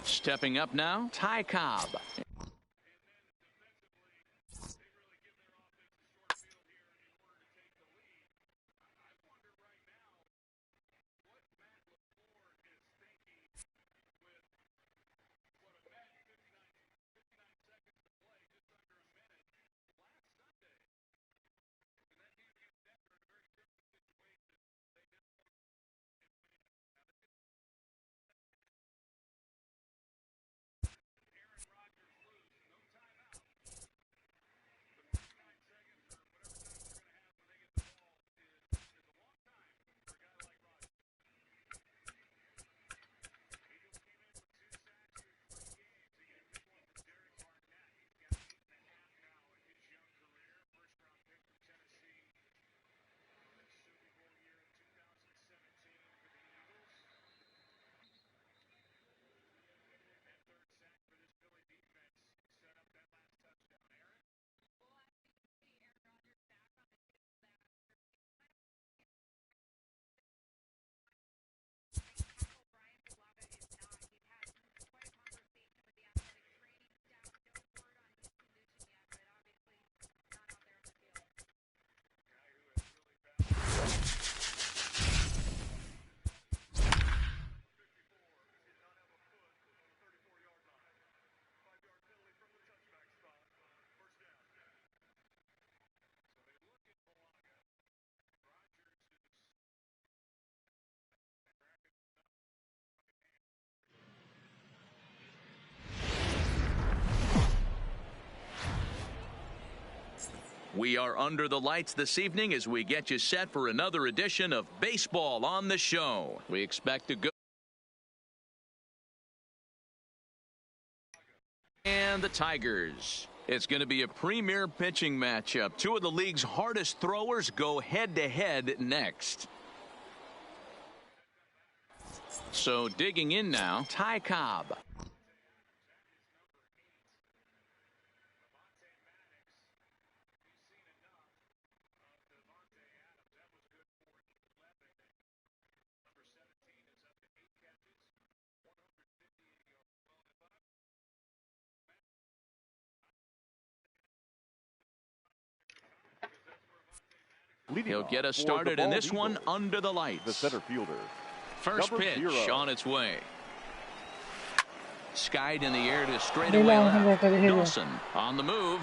Stepping up now, Ty Cobb. We are under the lights this evening as we get you set for another edition of Baseball on the Show. We expect to go. And the Tigers. It's going to be a premier pitching matchup. Two of the league's hardest throwers go head-to-head next. So digging in now, Ty Cobb. He'll get us started in this one under the lights. The center fielder. First pitch on its way. Skied in the air to straightaway left. Dawson on the move.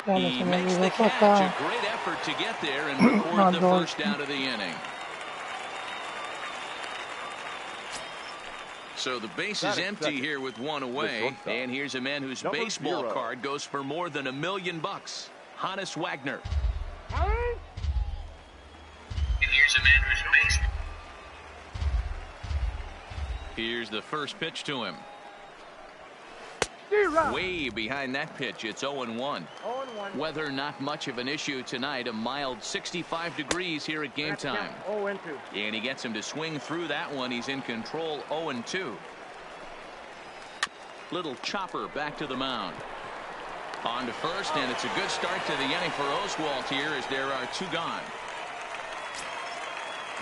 He makes the catch. A great effort to get there and record the first down of the inning. So the base is empty here with one away. And here's a man whose baseball card goes for more than $1 million. Hannes Wagner. Here's a man who's based. Here's the first pitch to him. Way behind that pitch. It's 0-1. Weather not much of an issue tonight. A mild 65 degrees here at game time. And he gets him to swing through that one. He's in control. 0-2. Little chopper back to the mound. On to first, and it's a good start to the inning for Oswalt here as there are two gone.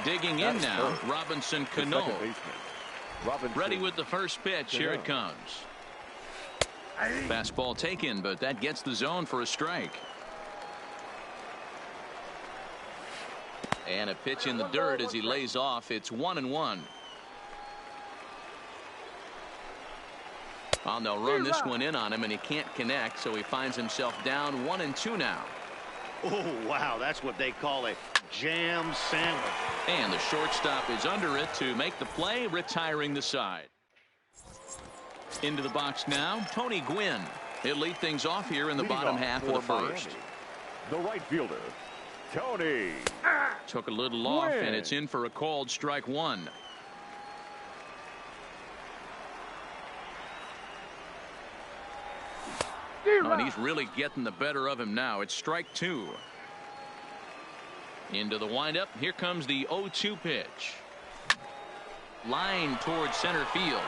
Digging in now, Robinson Cano. Ready with the first pitch. Here it comes. Fastball taken, but that gets the zone for a strike. And a pitch in the dirt as he lays off. It's 1-1. Well, they'll run this one in on him, and he can't connect, so he finds himself down 1-2 now. Oh, wow, that's what they call a jam sandwich. And the shortstop is under it to make the play, retiring the side. Into the box now, Tony Gwynn. He'll lead things off here in the bottom half of the first. The right fielder, Tony. Took a little off, and it's in for a called strike one. Oh, and he's really getting the better of him now. It's strike two. Into the windup. Here comes the 0-2 pitch. Line towards center field.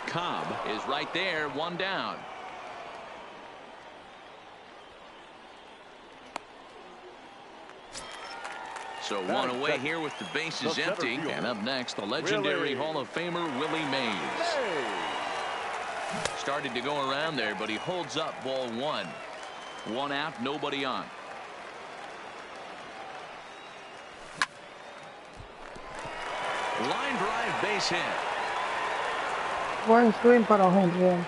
Cobb is right there, one down. So one away here with the bases empty. And up next, the legendary Hall of Famer Willie Mays. Started to go around there, but he holds up ball one. One out, nobody on. Line drive, base hit. Buen swing para home run.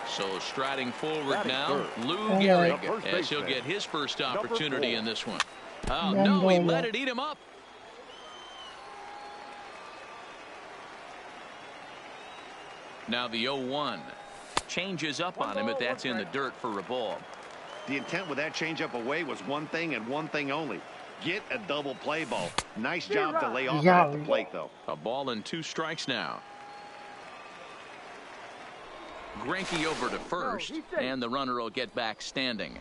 So striding forward now, Lou Gehrig, as he'll get his first opportunity in this one. Oh, no, he let it eat him up. Now the 0-1 changes up on him, but that's in the dirt for a ball. The intent with that changeup away was one thing and one thing only. Get a double play ball. Nice job to lay off at the plate, though. A ball and 2 strikes now. Greinke over to first, and the runner will get back standing.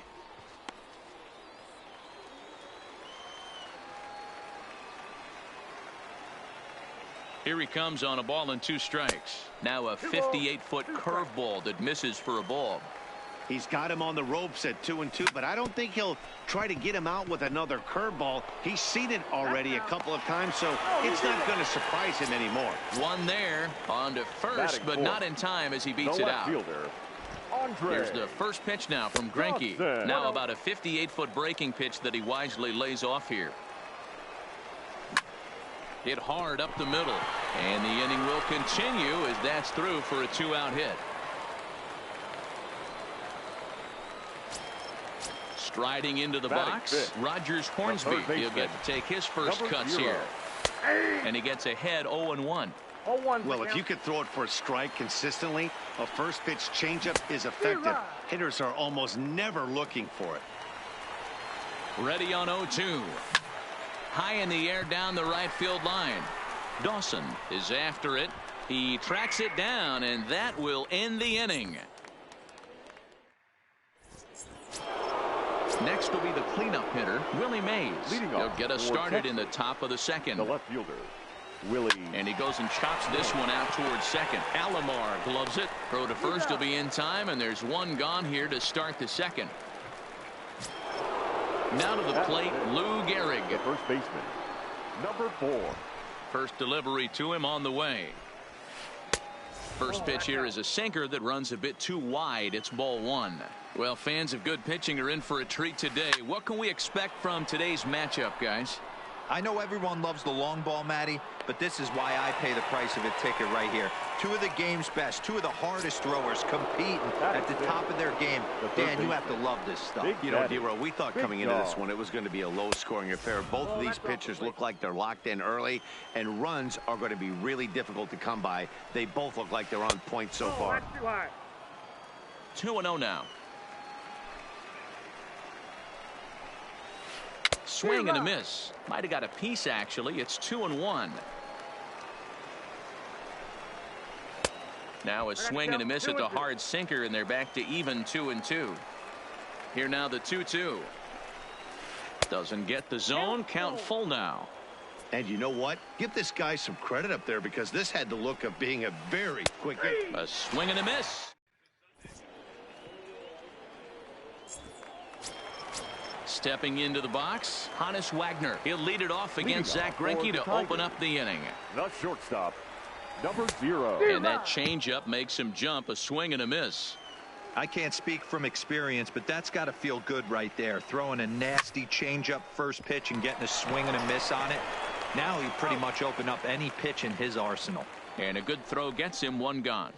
Here he comes on a ball and 2 strikes. Now a 58-foot curveball that misses for a ball. He's got him on the ropes at 2-2, but I don't think he'll try to get him out with another curveball. He's seen it already a couple of times, so it's not going to surprise him anymore. One there on to first, but not in time as he beats it out. Here's the first pitch now from Greinke. Now about a 58-foot breaking pitch that he wisely lays off here. Hit hard up the middle, and the inning will continue as that's through for a 2-out hit. Striding into the box, Rogers Hornsby. He'll get to take his first cuts here. And he gets ahead 0-1. Well, if you could throw it for a strike consistently, a first pitch changeup is effective. Hitters are almost never looking for it. Ready on 0-2. High in the air down the right field line. Dawson is after it. He tracks it down, and that will end the inning. Next will be the cleanup hitter, Willie Mays. He'll get us started in the top of the second. The left fielder, Willie. And he goes and chops this one out towards second. Alomar gloves it. Throw to first will be in time, and there's one gone here to start the second. Now to the plate, Lou Gehrig. The first baseman, number 4. First delivery to him on the way. First pitch here is a sinker that runs a bit too wide. It's ball 1. Well, fans of good pitching are in for a treat today. What can we expect from today's matchup, guys? I know everyone loves the long ball, Matty, but this is why I pay the price of a ticket right here. 2 of the game's best, 2 of the hardest throwers competing at the top of their game. Dan, you have to love this stuff. You know, D-Row, we thought coming into this one it was going to be a low-scoring affair. Both of these pitchers look like they're locked in early, and runs are going to be really difficult to come by. They both look like they're on point so far. 2-0 now. Swing and a miss. Might have got a piece, actually. It's 2-1. Now a swing and a miss at the hard sinker, and they're back to even 2-2. Here now the 2-2. Doesn't get the zone. Count full now. And you know what? Give this guy some credit up there, because this had the look of being a very quick hit. A swing and a miss. Stepping into the box, Hannes Wagner. He'll lead it off against Zach Greinke to open up the inning. The shortstop, number 0. And that changeup makes him jump. A swing and a miss. I can't speak from experience, but that's got to feel good right there. Throwing a nasty changeup first pitch and getting a swing and a miss on it. Now he pretty much opened up any pitch in his arsenal. And a good throw gets him one gone.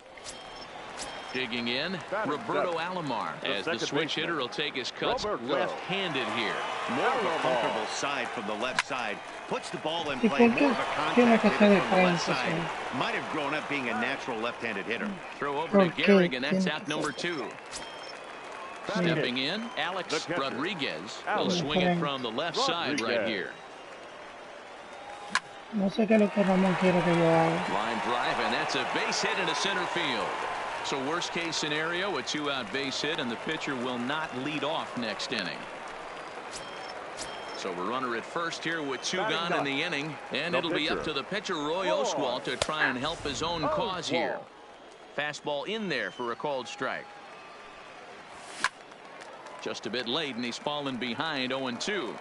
Digging in, Roberto Alomar, as the switch hitter will take his cuts left-handed here. More of a comfortable side from the left side. Puts the ball in play. More of a contact hit from the left side. Might have grown up being a natural left-handed hitter. Throw over to Gehrig, and that's out number 2. Stepping in, Alex Rodriguez will swing it from the left side right here. No sé qué es lo que Ramón quiere que yo haga. Line drive, and that's a base hit into center field. So worst case scenario, a 2-out base hit, and the pitcher will not lead off next inning. So a runner at first here with 2 gone in the inning, and it'll be up to the pitcher Roy Oswalt to try and help his own cause here. Fastball in there for a called strike. Just a bit late, and he's fallen behind 0-2.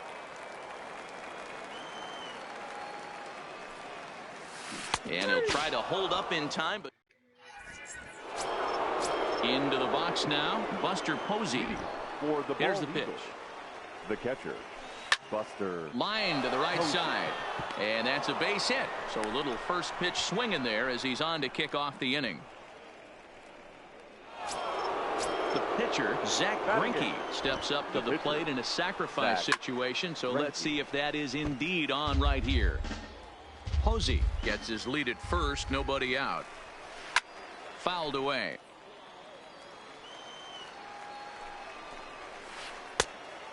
And he'll try to hold up in time, but Into the box now, Buster Posey. For the Here's the bald pitch. eagle, the catcher, Buster. Line to the right side. And that's a base hit. So a little first pitch swing in there as he's on to kick off the inning. The pitcher, Zach Greinke, steps up to the plate in a sacrifice situation. So let's see if that is indeed on right here. Posey gets his lead at first. Nobody out. Fouled away.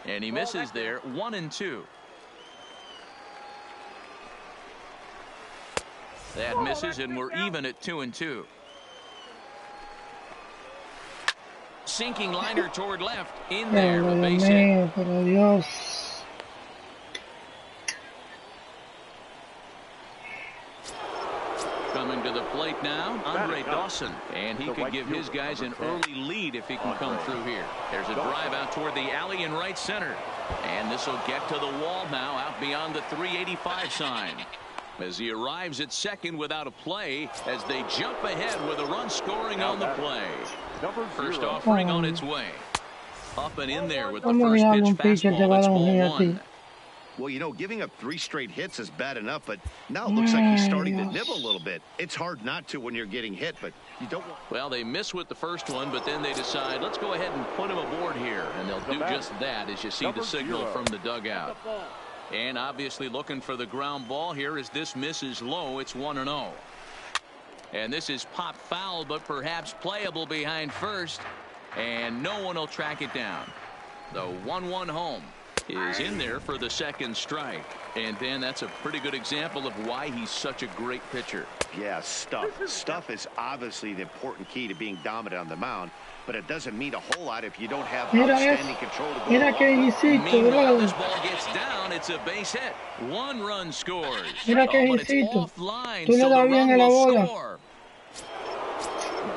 And he misses there. 1-2. That misses, and we're even at 2-2. Sinking liner toward left. In there, a base hit. Coming to the plate now, Andre Dawson. And he could give his guys an early lead if he can come through here. There's a drive out toward the alley in right center. And this will get to the wall now, out beyond the 385 sign. As he arrives at second without a play, as they jump ahead with a run scoring on the play. First offering on its way. Up and in there with the first pitch fastball. It's ball one. Well, you know, giving up 3 straight hits is bad enough, but now it looks like he's starting to nibble a little bit. It's hard not to when you're getting hit, but you don't want... Well, they miss with the first one, but then they decide, let's go ahead and put him aboard here. And they'll do just that as you see the signal from the dugout. And obviously looking for the ground ball here as this misses low. It's 1-0. And this is pop foul, but perhaps playable behind first. And no one will track it down. The 1-1 home is in there for the second strike. And then that's a pretty good example of why he's such a great pitcher. Yeah, stuff is obviously the important key to being dominant on the mound, but it doesn't mean a whole lot if you don't have outstanding control to go along. Meanwhile, this ball gets down. It's a base hit. 1 run scores. But it's offline, so the run will score.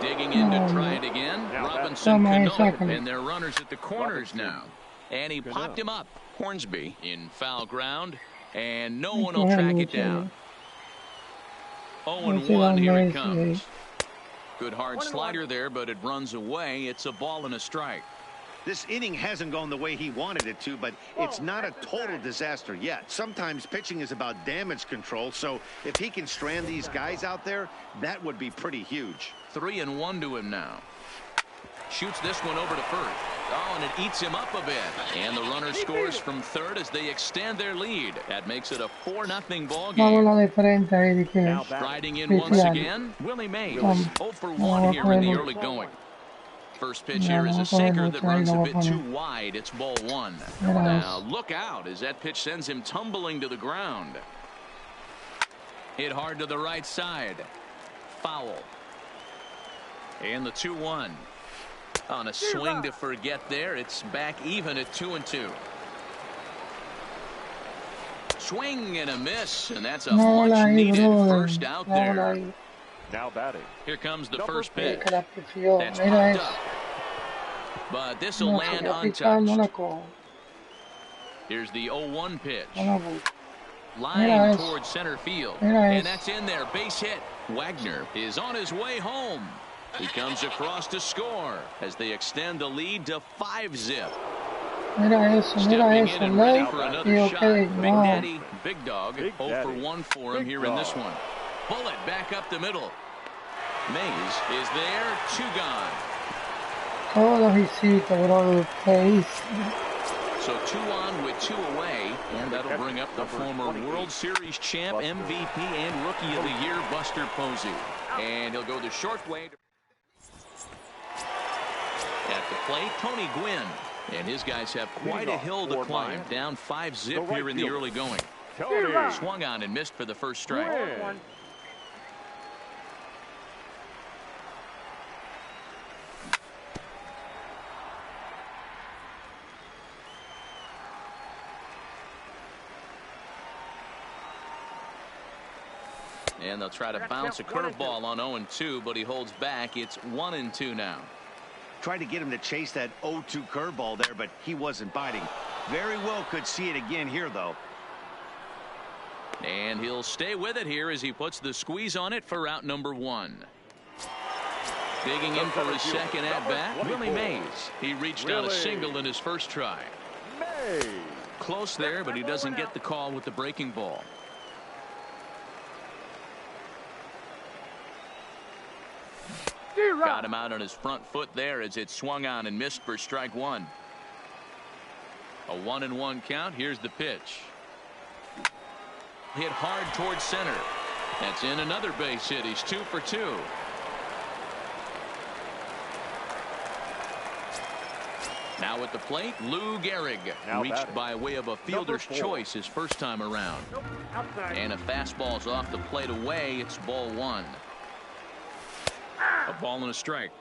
Digging in to try it again. Robinson Cano, and their runners at the corners now. And he popped him up. Hornsby in foul ground, and no one will track it down. 0-1, here it comes. Good hard slider there, but it runs away. It's a ball and a strike. This inning hasn't gone the way he wanted it to, but it's not a total disaster yet. Sometimes pitching is about damage control, so if he can strand these guys out there, that would be pretty huge. 3-1 to him now. Shoots this one over to first. Oh, and it eats him up a bit. And the runner scores from third as they extend their lead. That makes it a 4-0 ball game. Striding in once again, Willie Mays. 0 for 1 here in the early going. First pitch here is a sinker that runs a bit too wide. It's ball 1. Now look out as that pitch sends him tumbling to the ground. Hit hard to the right side. Foul. And the 2-1. On a swing to forget there. It's back even at 2-2. Swing and a miss, and that's a much needed first out there. Now batting. Here comes the first pitch. That's popped up. But this will land untouched. Here's the 0-1 pitch. Line towards center field. And that's in there. Base hit. Wagner is on his way home. He comes across to score as they extend the lead to 5-zip. Stepping in and ready for another shot. Big Daddy, Big Dog, 0 for 1 for him here in this one. Bullet back up the middle. Mays is there, 2 gone. So 2 on with 2 away, and that'll bring up the former World Series champ, MVP, and Rookie of the Year, Buster Posey. And he'll go the short way. At the plate, Tony Gwynn. And his guys have quite a hill to climb. Down 5-zip here in the early going. Swung on and missed for the first strike. And they'll try to bounce a curveball on 0-2, but he holds back. It's 1-2 now. Tried to get him to chase that 0-2 curveball there, but he wasn't biting. Very well could see it again here, though. And he'll stay with it here as he puts the squeeze on it for out number 1. Digging in for his second at-bat, Willie Mays. He reached on a single in his first try. Close there, but he doesn't get the call with the breaking ball. Got him out on his front foot there as it swung on and missed for strike one. A 1-1 count. Here's the pitch. Hit hard towards center. That's in another base hit. He's 2 for 2. Now at the plate, Lou Gehrig. Reached by way of a fielder's choice his first time around. And a fastball's off the plate away. It's ball 1. A ball and a strike.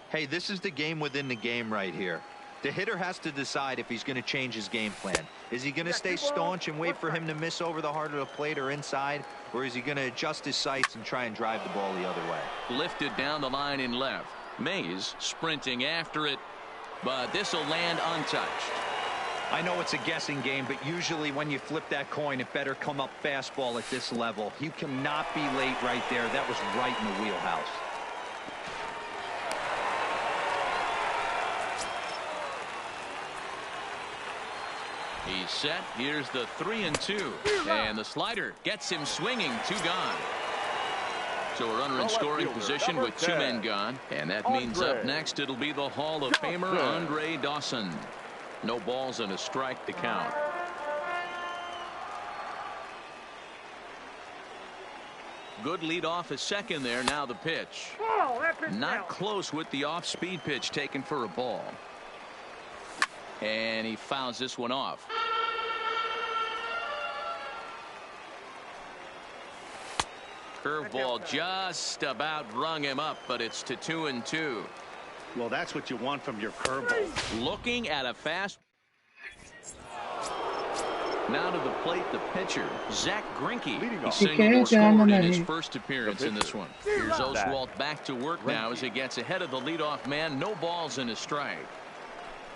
Hey, this is the game within the game right here. The hitter has to decide if he's going to change his game plan. Is he going to stay staunch and wait for him to miss over the heart of the plate or inside? Or is he going to adjust his sights and try and drive the ball the other way? Lifted down the line in left. Mays sprinting after it, but this will land untouched. I know it's a guessing game, but usually when you flip that coin, it better come up fastball at this level. You cannot be late right there. That was right in the wheelhouse. He's set. Here's the 3-2. And the slider gets him swinging. 2 gone. So a runner in scoring position with 2 men gone. And that means up next it'll be the Hall of Famer Andre Dawson. No balls and a strike to count. Good lead off a second there. Now the pitch. Not close with the off-speed pitch taken for a ball. And he fouls this one off. Curveball just about rung him up, but it's to 2-2. Well, that's what you want from your curveball. Looking at a fast. Now to the plate, the pitcher, Zach Greinke. He singled or scored in his first appearance in this one. Here's Oswalt back to work now as he gets ahead of the leadoff man. No balls and a strike.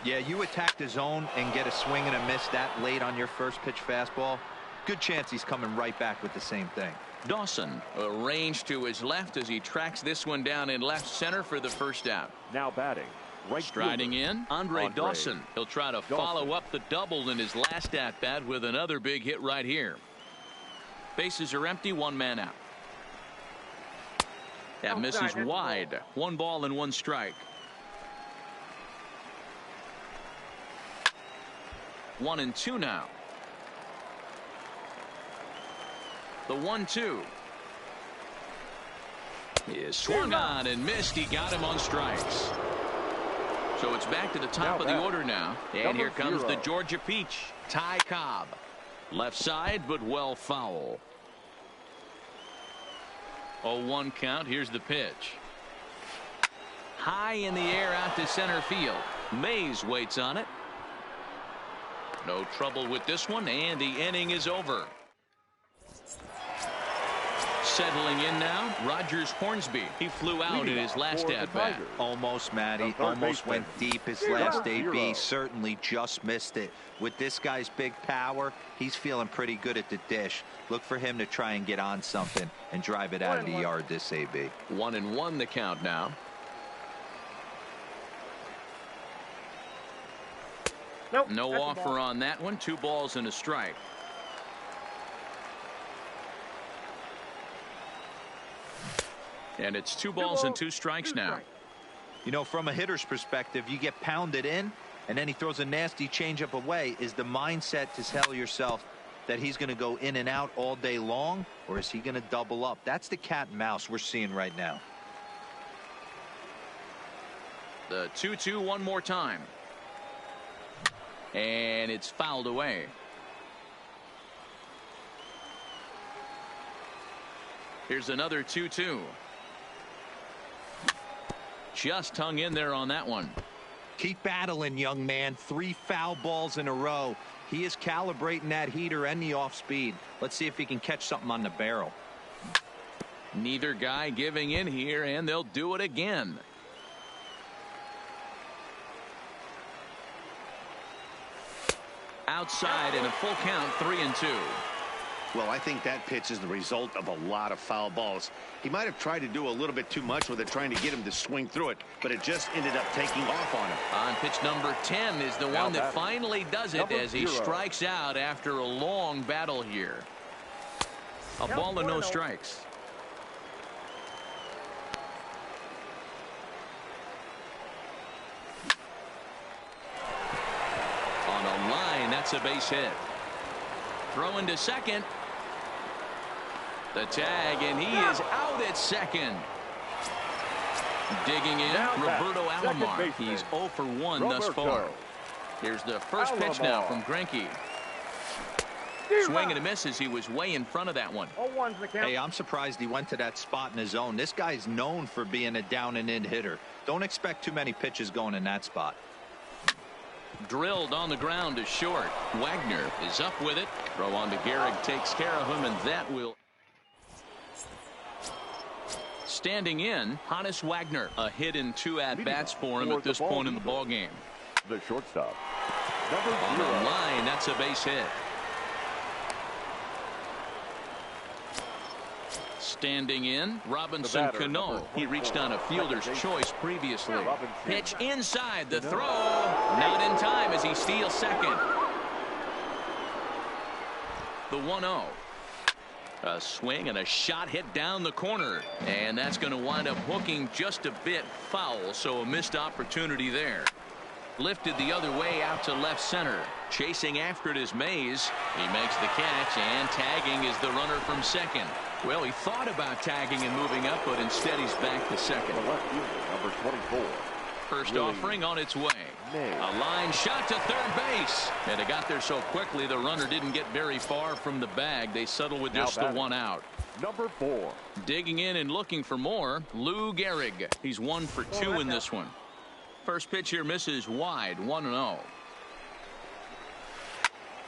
Yeah, you attack the zone and get a swing and a miss that late on your first pitch fastball. Good chance he's coming right back with the same thing. Dawson arranged to his left as he tracks this one down in left center for the first out. Now batting. Right striding in, Andre Dawson. He'll try to follow up the double in his last at bat with another big hit right here. Bases are empty, 1 man out. That misses wide. 1 ball and 1 strike. 1-2 now. The 1-2 is swung on and missed. He got him on strikes. So it's back to the top of the order now. And here comes the Georgia Peach, Ty Cobb. Left side, but well foul. 0-1 count. Here's the pitch. High in the air out to center field. Mays waits on it. No trouble with this one, and the inning is over. Settling in now, Rogers Hornsby. He flew out in his last at-bat. Almost, Matty. Almost went deep his last AB. Certainly just missed it. With this guy's big power, he's feeling pretty good at the dish. Look for him to try and get on something and drive it out of the yard this AB. 1-1 the count now. Nope, no offer on that one. 2 balls and a strike. And it's 2 balls and 2 strikes now. You know, from a hitter's perspective, you get pounded in and then he throws a nasty changeup away. Is the mindset to tell yourself that he's going to go in and out all day long, or is he going to double up? That's the cat and mouse we're seeing right now. The 2-2 one more time. And it's fouled away. Here's another 2-2. Just hung in there on that one. Keep battling, young man. 3 foul balls in a row. He is calibrating that heater and the off speed. Let's see if he can catch something on the barrel. Neither guy giving in here, and they'll do it again. Outside in a full count, 3-2. Well, I think that pitch is the result of a lot of foul balls. He might have tried to do a little bit too much with it, trying to get him to swing through it, but it just ended up taking off on him. On pitch number 10 is the one that finally does it as he strikes out after a long battle here. A ball and no strikes. On a line, that's a base hit. Throwing to second. The tag, and he is out at second. Digging in, Roberto Alomar. He's 0 for 1 thus far. Here's the first pitch now from Greinke. Swing and a miss as he was way in front of that one. Hey, I'm surprised he went to that spot in his zone. This guy's known for being a down and in hitter. Don't expect too many pitches going in that spot. Drilled on the ground to short. Wagner is up with it. Throw on to Gehrig takes care of him, and that will. Standing in, Hannes Wagner. A hit in 2 at-bats for him at this point in the ballgame. The shortstop. On the line, that's a base hit. Standing in, Robinson Cano. He reached on a fielder's choice previously. Pitch inside, the throw. Not in time as he steals second. The 1-0. A swing and a shot hit down the corner. And that's going to wind up hooking just a bit foul, so a missed opportunity there. Lifted the other way out to left center. Chasing after it is Mays. He makes the catch, and tagging is the runner from second. Well, he thought about tagging and moving up, but instead he's back to second. Number 24. First offering on its way. A line shot to third base. And it got there so quickly the runner didn't get very far from the bag. They settle with just the 1 out. Number 4. Digging in and looking for more, Lou Gehrig. He's 1 for 2 in this one. First pitch here misses wide, 1-0.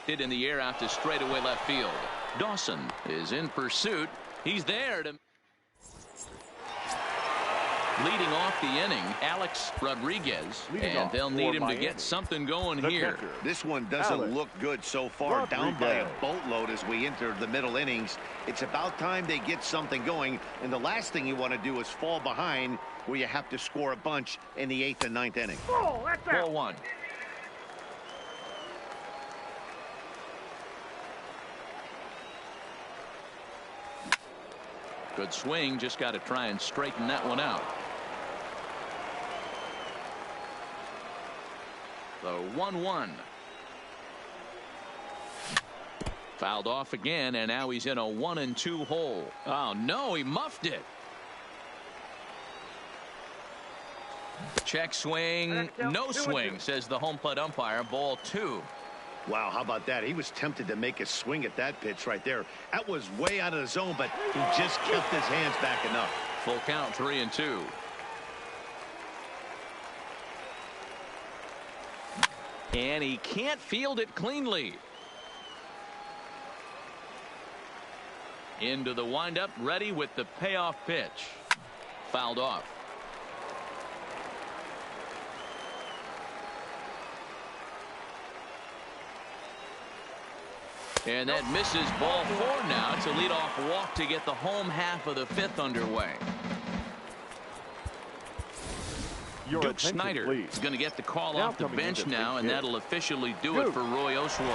Hit in the air out to straightaway left field. Dawson is in pursuit. He's there to. Leading off the inning, Alex Rodriguez, and they'll need him to get something going here. This one doesn't look good so far. Down by a boatload as we enter the middle innings. It's about time they get something going, and the last thing you want to do is fall behind where you have to score a bunch in the 8th and 9th inning. 4-1. Good swing, just got to try and straighten that one out. The 1-1. Fouled off again, and now he's in a 1-2 hole. Oh no, he muffed it. Check swing, no swing, says the home plate umpire. Ball 2. Wow, how about that? He was tempted to make a swing at that pitch right there. That was way out of the zone, but he just kept his hands back enough. Full count, 3-2. And he can't field it cleanly. Into the windup, ready with the payoff pitch. Fouled off. And that misses. Ball 4 now. It's a leadoff walk to get the home half of the 5th underway. Duke Snyder is going to get the call off the bench now, and that'll officially do it for Roy Oswalt.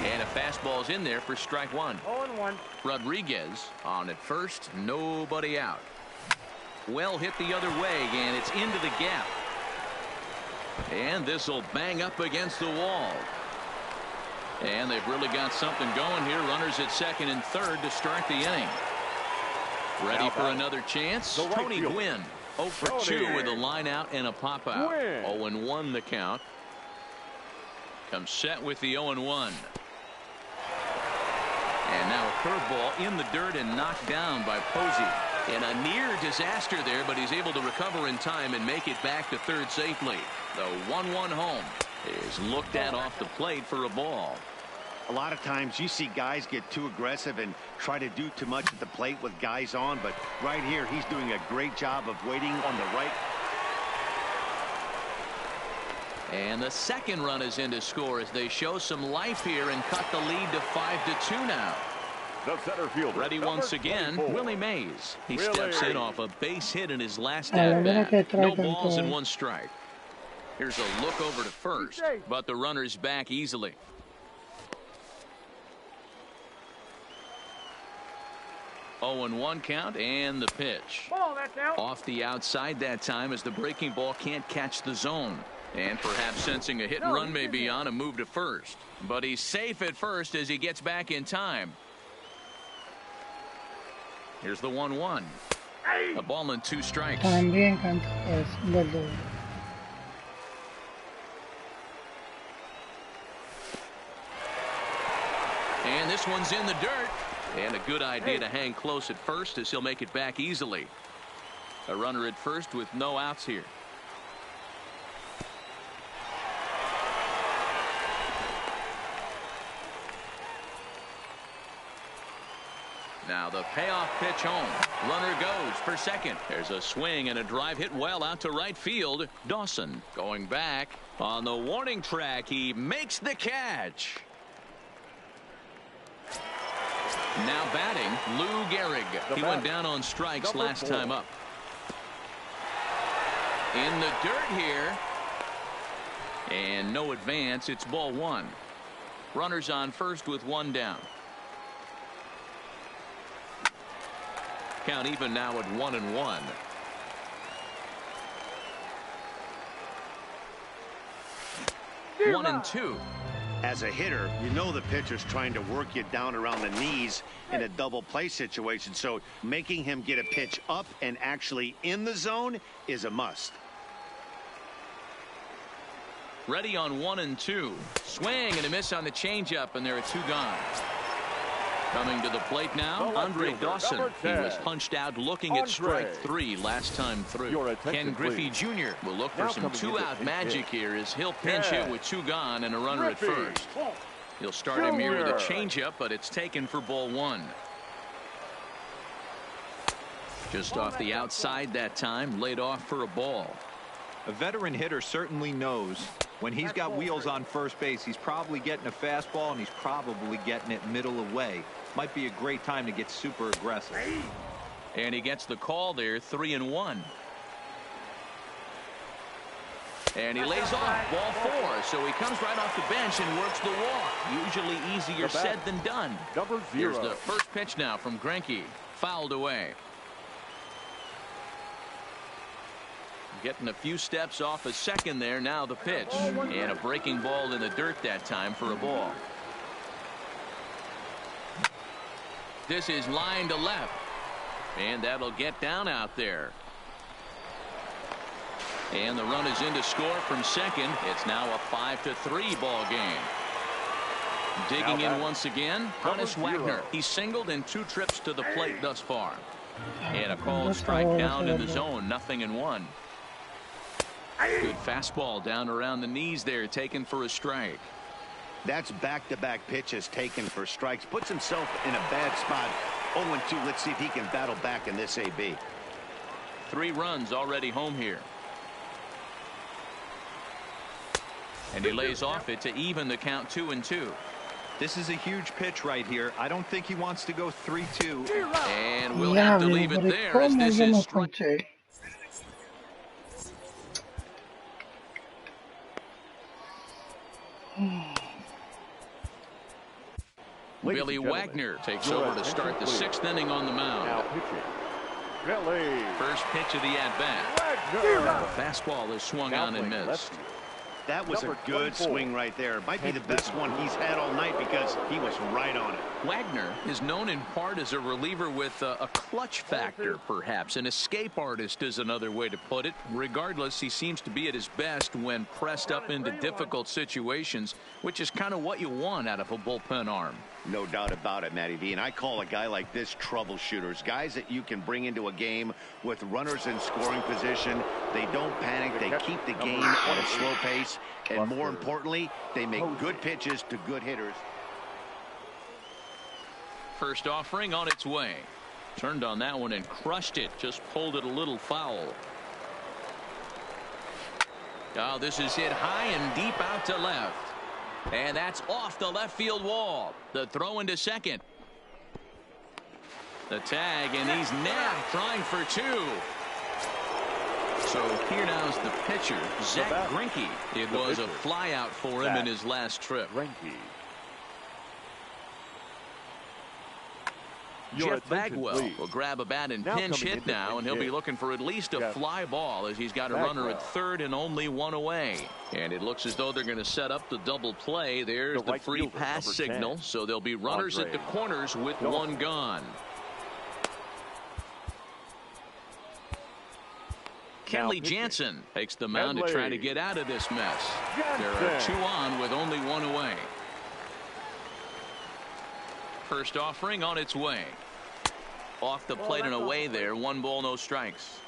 And a fastball's in there for strike 1. 0-1. Rodriguez on at first, nobody out. Well hit the other way, and it's into the gap. And this will bang up against the wall. And they've really got something going here. Runners at second and third to start the inning. Ready for another chance? Tony Gwynn. 0 for 2 with a line out and a pop out. 0-1 the count. Comes set with the 0-1. And now a curveball in the dirt and knocked down by Posey. And a near disaster there, but he's able to recover in time and make it back to third safely. The 1-1 home is looked at off the plate for a ball. A lot of times you see guys get too aggressive and try to do too much at the plate with guys on, but right here he's doing a great job of waiting on the right. And the second run is in to score as they show some life here and cut the lead to 5-2 now. The center fielder. Ready once again, 24. Willie Mays. He Willie. steps in off a base hit in his last at-bat. No balls and 1 strike. Here's a look over to first, but the runner's back easily. Oh, and 1 count, and the pitch. Ball, that's out. Off the outside that time as the breaking ball can't catch the zone. And perhaps sensing a hit and run may be on, a move to first. But he's safe at first as he gets back in time. Here's the 1-1. A ball and 2 strikes. También canta es verdad. And this one's in the dirt. And a good idea to hang close at first as he'll make it back easily. A runner at first with no outs here. Now the payoff pitch home. Runner goes for second. There's a swing and a drive hit well out to right field. Dawson going back on the warning track. He makes the catch. Now batting, Lou Gehrig. He went down on strikes last time up. In the dirt here. And no advance. It's ball 1. Runners on first with 1 down. Count even now at 1-1. One and 2. As a hitter, you know the pitcher's trying to work you down around the knees in a double play situation, so making him get a pitch up and actually in the zone is a must. Ready on 1 and 2. Swing and a miss on the changeup, and there are 2 gone. Coming to the plate now, Andre Dawson. He was punched out looking at strike 3 last time through. Ken Griffey Jr. will look for some 2-out magic here as he'll pinch hit with 2 gone and a runner at first. He'll start him here with a changeup, but it's taken for ball 1. Just off the outside that time, laid off for a ball. A veteran hitter certainly knows when he's got wheels on first base, he's probably getting a fastball and he's probably getting it middle away. Might be a great time to get super aggressive. And he gets the call there, 3-1. And he lays off ball 4, so he comes right off the bench and works the walk. Usually easier said than done. Here's the first pitch now from Greinke. Fouled away. Getting a few steps off a second there. Now the pitch. And a breaking ball in the dirt that time for a ball. This is line to left. And that'll get down out there. And the run is in to score from second. It's now a 5-3 ball game. Digging in once again, Honus Wagner. He's singled in 2 trips to the plate thus far. And a called strike down in the zone. 0-1. Good fastball down around the knees there, taken for a strike. That's back-to-back pitches taken for strikes. Puts himself in a bad spot. 0-2. Let's see if he can battle back in this AB. 3 runs already home here. And he lays off it to even the count 2-2. This is a huge pitch right here. I don't think he wants to go 3-2. And we'll have to leave it there as this is strike. Billy Wagner takes over to start the 6th inning on the mound. First pitch of the at-bat. The fastball is swung on and missed. That was a good swing right there. Might be the best one he's had all night because he was right on it. Wagner is known in part as a reliever with a clutch factor, perhaps. An escape artist is another way to put it. Regardless, he seems to be at his best when pressed up into difficult situations, which is kind of what you want out of a bullpen arm. No doubt about it, Matty D. And I call a guy like this troubleshooters. Guys that you can bring into a game with runners in scoring position. They don't panic. They keep the game at a slow pace. And more importantly, they make good pitches to good hitters. First offering on its way. Turned on that one and crushed it. Just pulled it a little foul. Oh, this is hit high and deep out to left. And that's off the left field wall. The throw into second. The tag, and he's nabbed trying for two. So here now's the pitcher, Zach Greinke. It was a fly out for him in his last trip. Jeff Bagwell will grab a bat and pinch hit now, and he'll be looking for at least a fly ball as he's got a runner at third and only one away. And it looks as though they're going to set up the double play. There's the free pass signal, so there'll be runners at the corners with one gone. Kenley Jansen takes the mound to try to get out of this mess. There are two on with only one away. First offering on its way. Off the plate and away there. 1 ball, no strikes.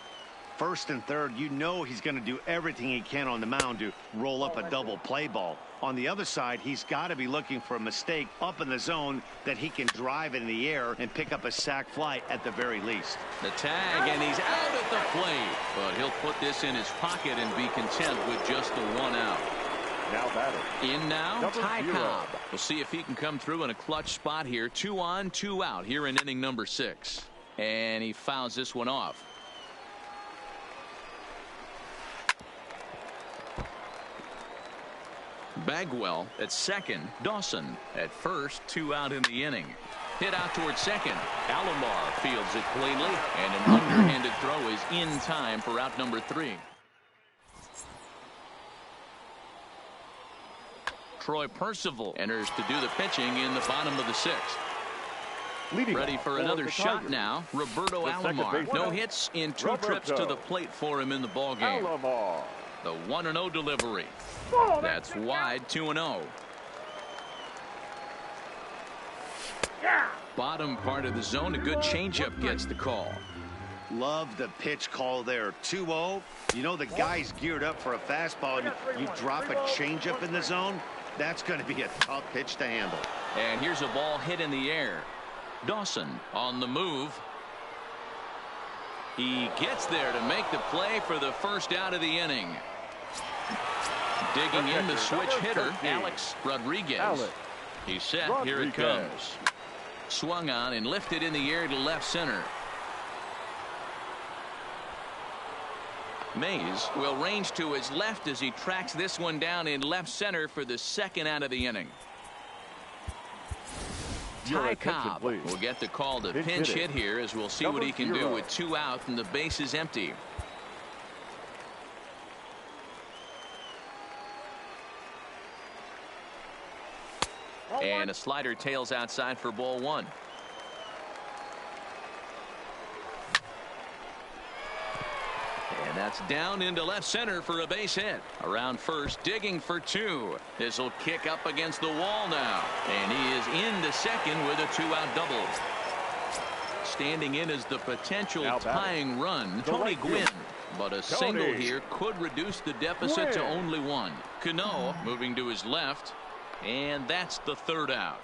First and third, you know he's going to do everything he can on the mound to roll up a double play ball. On the other side, he's got to be looking for a mistake up in the zone that he can drive in the air and pick up a sac fly at the very least. The tag, and he's out at the plate. But he'll put this in his pocket and be content with just the one out. Now batter. In now, Ty Cobb. We'll see if he can come through in a clutch spot here. 2 on, 2 out here in inning number 6. And he fouls this one off. Bagwell at second. Dawson at first. 2 out in the inning. Hit out towards second. Alomar fields it cleanly, and an underhanded throw is in time for out number 3. Troy Percival enters to do the pitching in the bottom of the 6th. Ready for another shot now. Roberto Alomar. No hits in 2 trips to the plate for him in the ballgame. The 1-0 delivery. That's wide. 2-0. Bottom part of the zone. A good changeup gets the call. Love the pitch call there. 2-0. You know the guy's geared up for a fastball, and you drop a changeup in the zone. That's going to be a tough pitch to handle. And here's a ball hit in the air. Dawson on the move. He gets there to make the play for the first out of the inning. Digging in the switch hitter, Alex Rodriguez. He's set. Here it comes. Swung on and lifted in the air to left center. Mays will range to his left as he tracks this one down in left center for the second out of the inning. Ty Cobb will get the call to pinch hit here, as we'll see what he can do with 2 out and the base is empty. And a slider tails outside for ball 1. And that's down into left center for a base hit. Around first, digging for 2. This will kick up against the wall now. And he is into second with a 2-out double. Standing in as the potential tying run, Tony Gwynn. But a single here could reduce the deficit to only 1. Cano moving to his left. And that's the 3rd out.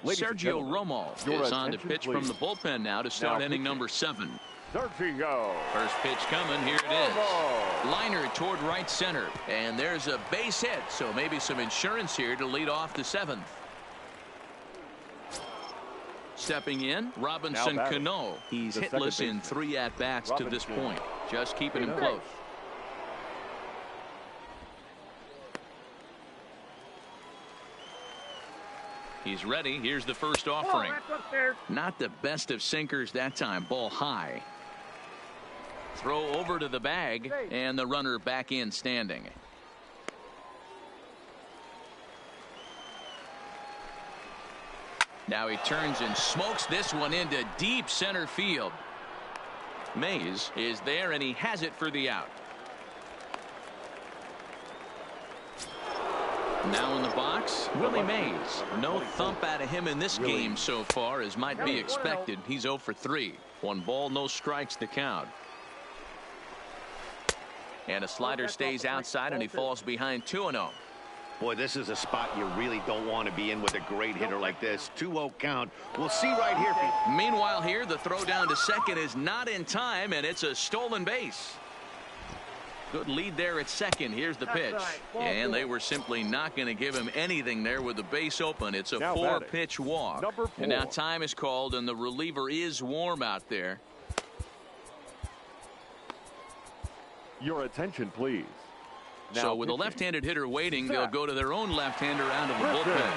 Sergio Romo is on to pitch from the bullpen now to start inning number 7. First pitch coming. Here it is. Liner toward right center. And there's a base hit, so maybe some insurance here to lead off the 7th. Stepping in, Robinson Cano. He's hitless in 3 at-bats to this point. Just keeping him close. He's ready. Here's the first offering. Not the best of sinkers that time. Ball high. Throw over to the bag, and the runner back in standing. Now he turns and smokes this one into deep center field. Mays is there, and he has it for the out. Now in the box, Willie Mays. No thump out of him in this game so far, as might be expected. He's 0 for 3. 1 ball, no strikes the count. And a slider stays outside, and he falls behind 2-0. Boy, this is a spot you really don't want to be in with a great hitter like this. 2-0 count. We'll see right here. Meanwhile here, the throw down to second is not in time, and it's a stolen base. Good lead there at second. Here's the pitch. And they were simply not going to give him anything there with the base open. It's a 4-pitch walk. And now time is called, and the reliever is warm out there. Your attention, please. So with a left-handed hitter waiting, they'll go to their own left-hander out of the bullpen.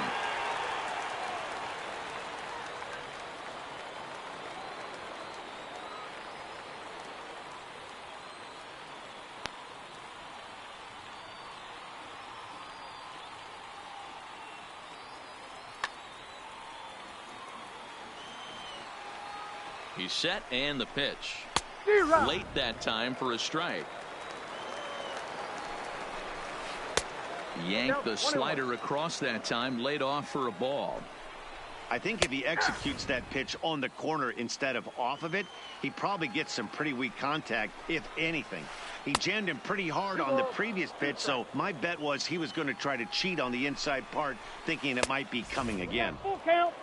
He's set, and the pitch. Late that time for a strike. Yanked the slider across that time, laid off for a ball. I think if he executes that pitch on the corner instead of off of it, he probably gets some pretty weak contact, if anything. He jammed him pretty hard on the previous pitch, so my bet was he was going to try to cheat on the inside part, thinking it might be coming again.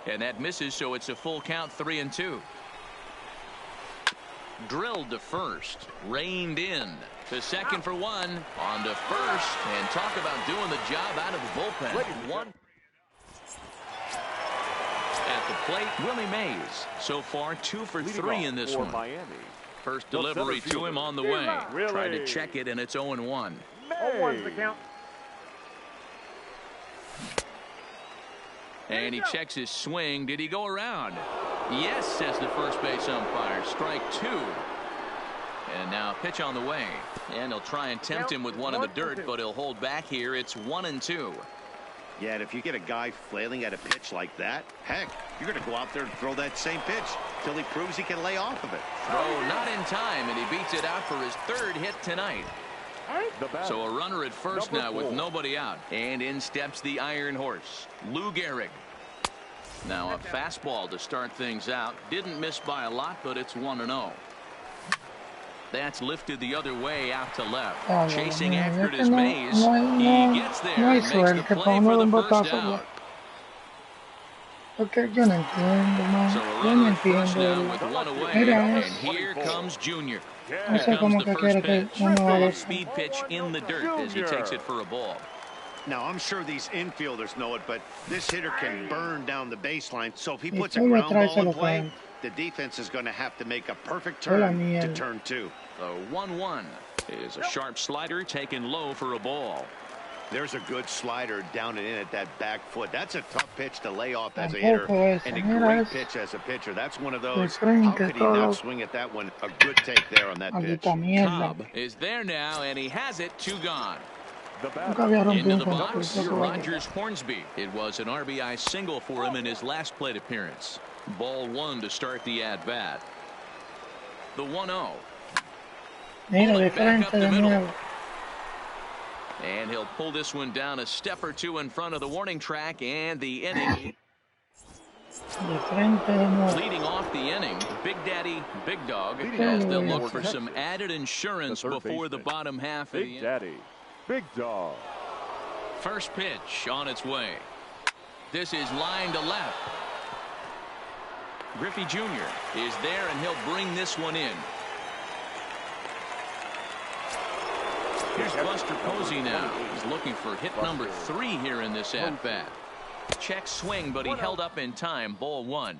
And that misses, so it's a full count, 3-2. Drilled to first, reined in to second for one, on to first, and talk about doing the job out of the bullpen. One at the plate, Willie Mays. So far 2 for 3 in this one. Miami. First delivery to him on the way. Tried to check it, and it's 0-1. 0-1's the count. And he checks his swing. Did he go around? Yes, says the first base umpire. Strike 2. And now pitch on the way. And he'll try and tempt him with one in the dirt, but he'll hold back here. It's 1-2. Yeah, and if you get a guy flailing at a pitch like that, heck, you're going to go out there and throw that same pitch till he proves he can lay off of it. Throw not in time, and he beats it out for his 3rd hit tonight. So a runner at first now with nobody out. And in steps the Iron Horse, Lou Gehrig. Now a fastball to start things out. Didn't miss by a lot, but it's 1-0. That's lifted the other way out to left. Chasing after it is Mays. He gets there and makes the play for the first out. Okay, yo no entiendo, man. So a Yo runner no at first now entiendo. with one away. Mira, And here comes Junior. No Here sé comes cómo the que first quiere que pitch. uno haga eso. Speed pitch in the dirt as he takes it for a ball. Now, I'm sure these infielders know it, but this hitter can burn down the baseline. So if he puts a Estoy ground atrás ball de in lo play, the defense is going to have to make a perfect Hola, turn to mierda. turn 2. The 1-1 is a sharp slider taken low for a ball. There's a good slider down and in at that back foot. That's a tough pitch to lay off as a Tampoco hitter, esa. and a Mira great eso. pitch as a pitcher. That's one of Me those. creen How que could he todo not swing at that one? A good take there on that pitch. maldita mierda. Cobb is there now, and he has it. 2 gone. Nunca había Into rompido the un box, contrato. Rogers Hornsby. It was an RBI single for him in his last plate appearance. Ball 1 to start the at-bat. The 1-0. Mira, de Back up frente the de middle. nuevo. And he'll pull this one down a step or 2 in front of the warning track, and the inning. De frente de nuevo. Leading off the inning, Big Daddy, Big Dog, as they'll look for some added insurance before the bottom half of the Big inning. Daddy, Big Dog. First pitch on its way. This is line to left. Griffey Jr. is there, and he'll bring this one in. Here's Buster Posey now. He's looking for hit number 3 here in this at-bat. Check swing, but he held up in time. Ball 1.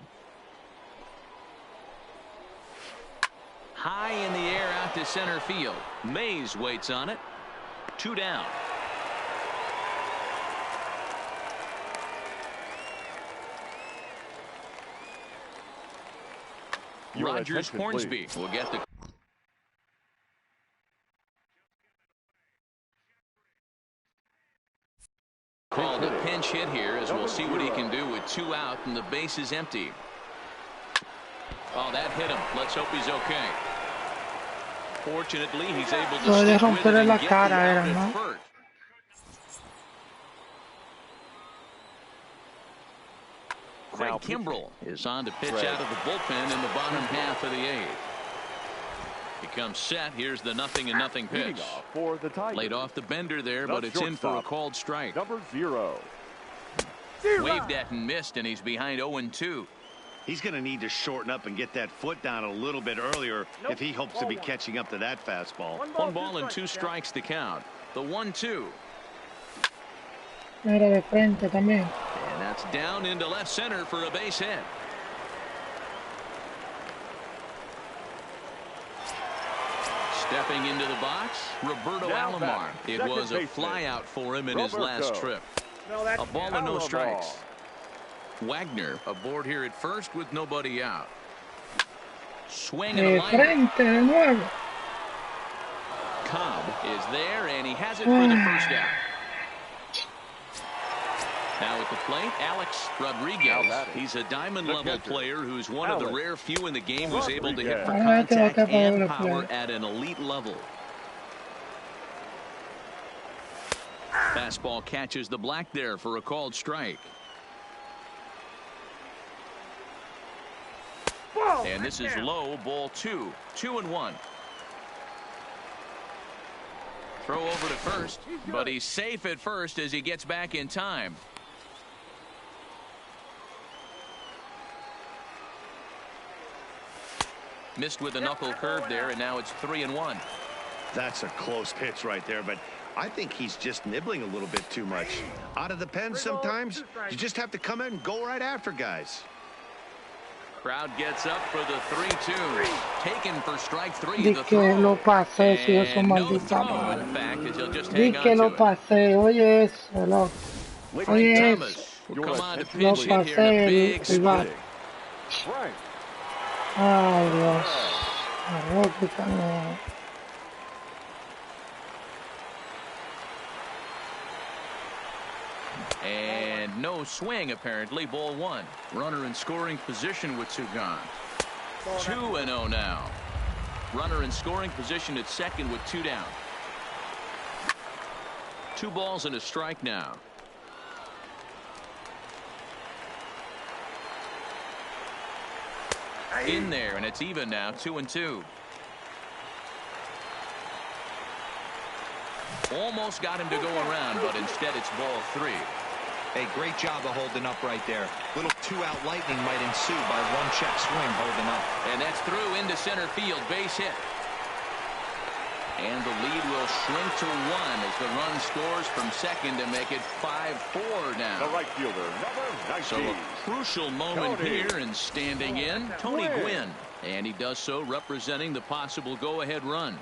High in the air out to center field. Mays waits on it. 2 down. Rogers Hornsby will get the called a pinch hit here, as we'll see what he can do with 2 out and the base is empty. Oh, that hit him. Let's hope he's okay. Fortunately, he's able to Lo de stick with it romperle and la get the cara out era, at ¿no? first. Craig Kimbrell is on to pitch out of the bullpen in the bottom half of the 8th. Becomes set. Here's the 0-0 pitch. For the Tigers. Laid off the bender there, but it's in for a called strike. Number 0. Waved at and missed, and he's behind 0-2. He's going to need to shorten up and get that foot down a little bit earlier if he hopes to be catching up to that fastball. 1 ball and 2 strikes to count. The 1-2. Era de frente también. And that's down into left center for a base hit. Stepping into the box, Roberto Alomar. It was a flyout for him in his last trip. A ball and no strikes. Wagner aboard here at first with nobody out. Swing and a line. Cobb is there, and he has it for the first out. Now at the plate, Alex Rodriguez. He's a diamond-level player who's one of the rare few in the game who's able to hit for contact and power at an elite level. Fastball catches the black there for a called strike. And this is low, ball 2. 2-1. Throw over to first, but he's safe at first as he gets back in time. Missed with a knuckle curve there, and now it's 3-1. That's a close pitch right there, but I think he's just nibbling a little bit too much. Out of the pen sometimes, you just have to come in and go right after guys. Crowd gets up for the 3-2. Taken for strike 3. Di que lo pasé, si eso maldita madre. Di que lo pasé, oye eso, lo. Oye eso. Lo pasé, el bat. Ay, Dios. And no swing, apparently. Ball 1. Runner in scoring position with 2 gone. 2-0 now. Runner in scoring position at second with 2 down. 2 balls and a strike now. In there, and it's even now. 2-2. Almost got him to go around, but instead it's ball 3. Hey, great job of holding up right there. Little 2-out lightning might ensue by 1-check swing holding up. And that's through into center field. Base hit. And the lead will shrink to 1 as the run scores from second to make it 5-4 now. The right fielder, number 19. So a crucial moment here, and standing in, Tony Gwynn. And he does so representing the possible go-ahead run.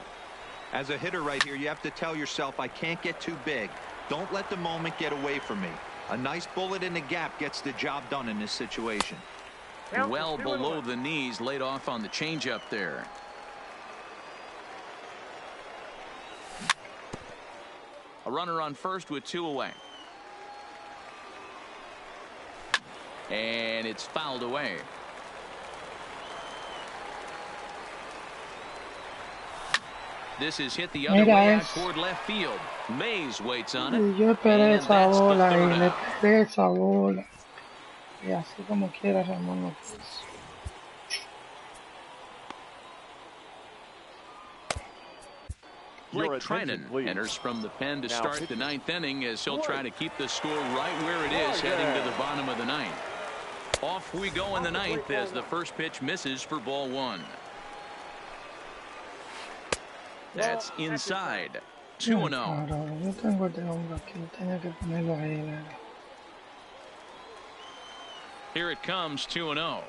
As a hitter right here, you have to tell yourself, I can't get too big. Don't let the moment get away from me. A nice bullet in the gap gets the job done in this situation. Well below the knees, laid off on the changeup there. A runner on first with 2 away. And it's fouled away. This is hit the other way out toward left field. Mays waits on it. Yo esperé esa bola y le pegué esa bola. Y así como quiera Ramón no puso. Blake Trinan enters from the pen to start the 9th inning as he'll try to keep the score right where it is heading to the bottom of the 9th. Off we go in the 9th as the first pitch misses for ball 1. That's inside. 2-0. Here it comes, 2-0.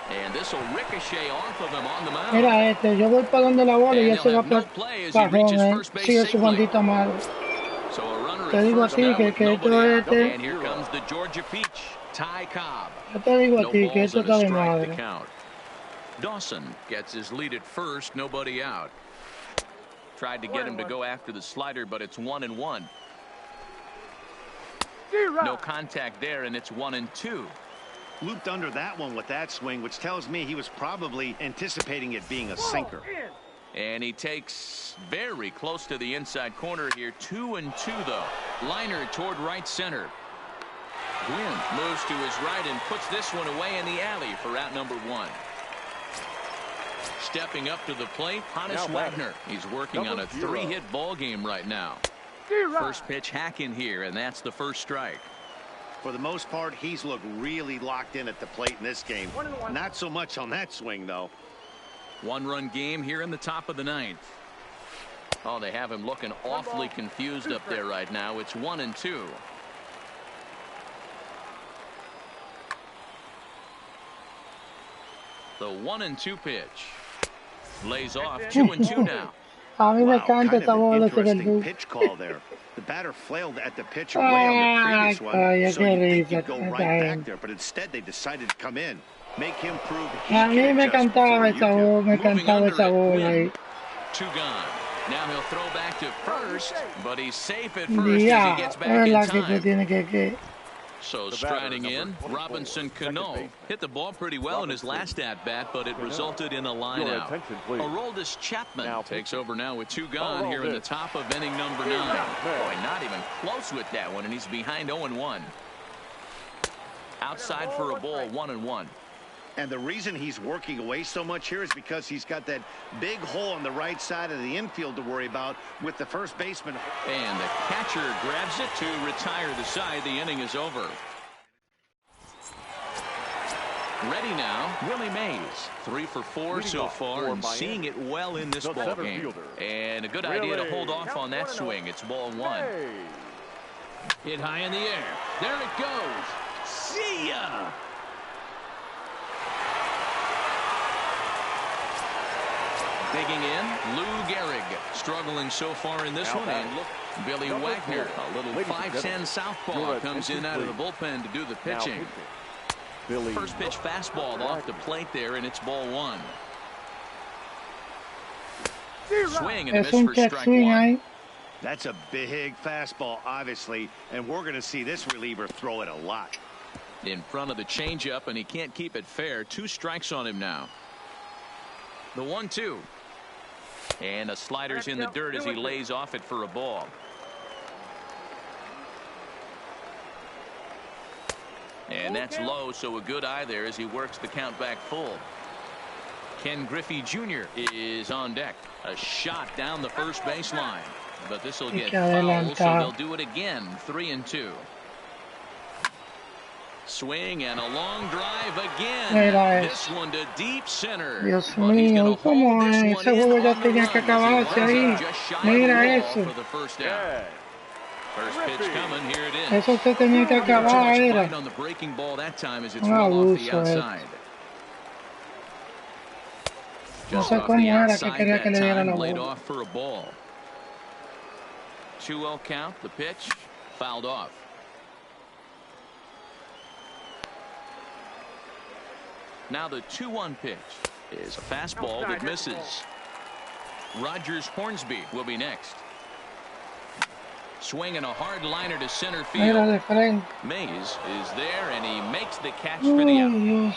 And this will ricochet off of him on the mound. Mira, yo voy para donde la bola y él se va para cajón, sigue su bandita madre. Te digo a ti que esto es And here comes the Georgia Peach, Ty Cobb. Yo te digo a ti que esto está de madre. Dawson gets his lead at first, nobody out. Tried to get him to go after the slider, but it's 1-1. No contact there, and it's 1-2. Looped under that one with that swing, which tells me he was probably anticipating it being a sinker. And he takes very close to the inside corner here. 2-2 though. Liner toward right center. Gwynn moves to his right and puts this one away in the alley for out number 1. stepping up to the plate, Hannes Wagner. He's working on a 3-hit ball game right now. First pitch hack in here, and that's the first strike. For the most part, he's looked really locked in at the plate in this game. Not so much on that swing, though. 1-run game here in the top of the 9th. Oh, they have him looking awfully confused up there right now. It's 1-2. The 1-2 pitch. Lays off 2-2 now. A mí me encanta esa bola. Interesting pitch call there. The batter flailed at the pitcher way on the previous one, so you think he'd go right back there, but instead they decided to come in, make him prove he A mí can me adjust encantaba before esa you bola, me do. encantaba esa bola ahí. 2 gone. Now he'll throw back to first, but he's safe at first as he Ya, gets es back in la que tú time. tienes que... So striding in, Robinson Cano hit the ball pretty well in his last at-bat, but it resulted in a line out. Aroldis Chapman takes over now with 2 gone here in the top of inning number 9. Boy, not even close with that one, and he's behind 0-1. Outside for a ball, 1-1. And the reason he's working away so much here is because he's got that big hole on the right side of the infield to worry about with the first baseman. And the catcher grabs it to retire the side. The inning is over. Ready now, Willie Mays. 3 for 4 so far and seeing it well in this ball game. And a good idea to hold off on that swing. It's ball 1. Hit high in the air. There it goes. See ya! Digging in, Lou Gehrig struggling so far in this one, and look, Billy Wagner, a little 5'10" southpaw, comes in out of the bullpen to do the pitching. First pitch fastball off the plate there, and it's ball 1. Swing and a miss for strike 1. That's a big fastball, obviously, and we're going to see this reliever throw it a lot. In front of the changeup, and he can't keep it fair. 2 strikes on him now. The 1-2. And a slider's in the dirt as he lays off it for a ball. And that's low, so a good eye there as he works the count back full. Ken Griffey Jr. is on deck. A shot down the first baseline. But this will get fouled, so they'll do it again. 3-2. Swing and a long drive again. This one to deep center. Dios mío, ¿cómo es? Ese juego ya tenía que acabarse ahí. Mira eso. First pitch coming, here it is. Eso se tenía que acabar, era. On the breaking ball that time as it's well off the outside. No sé cómo era que quería que le diera la laid bola. off for a ball. 2-0 count. The pitch fouled off. Now the 2-1 pitch is a fastball that misses. Rogers Hornsby will be next. Swinging a hard liner to center field. Mays is there and he makes the catch for the out. Dios,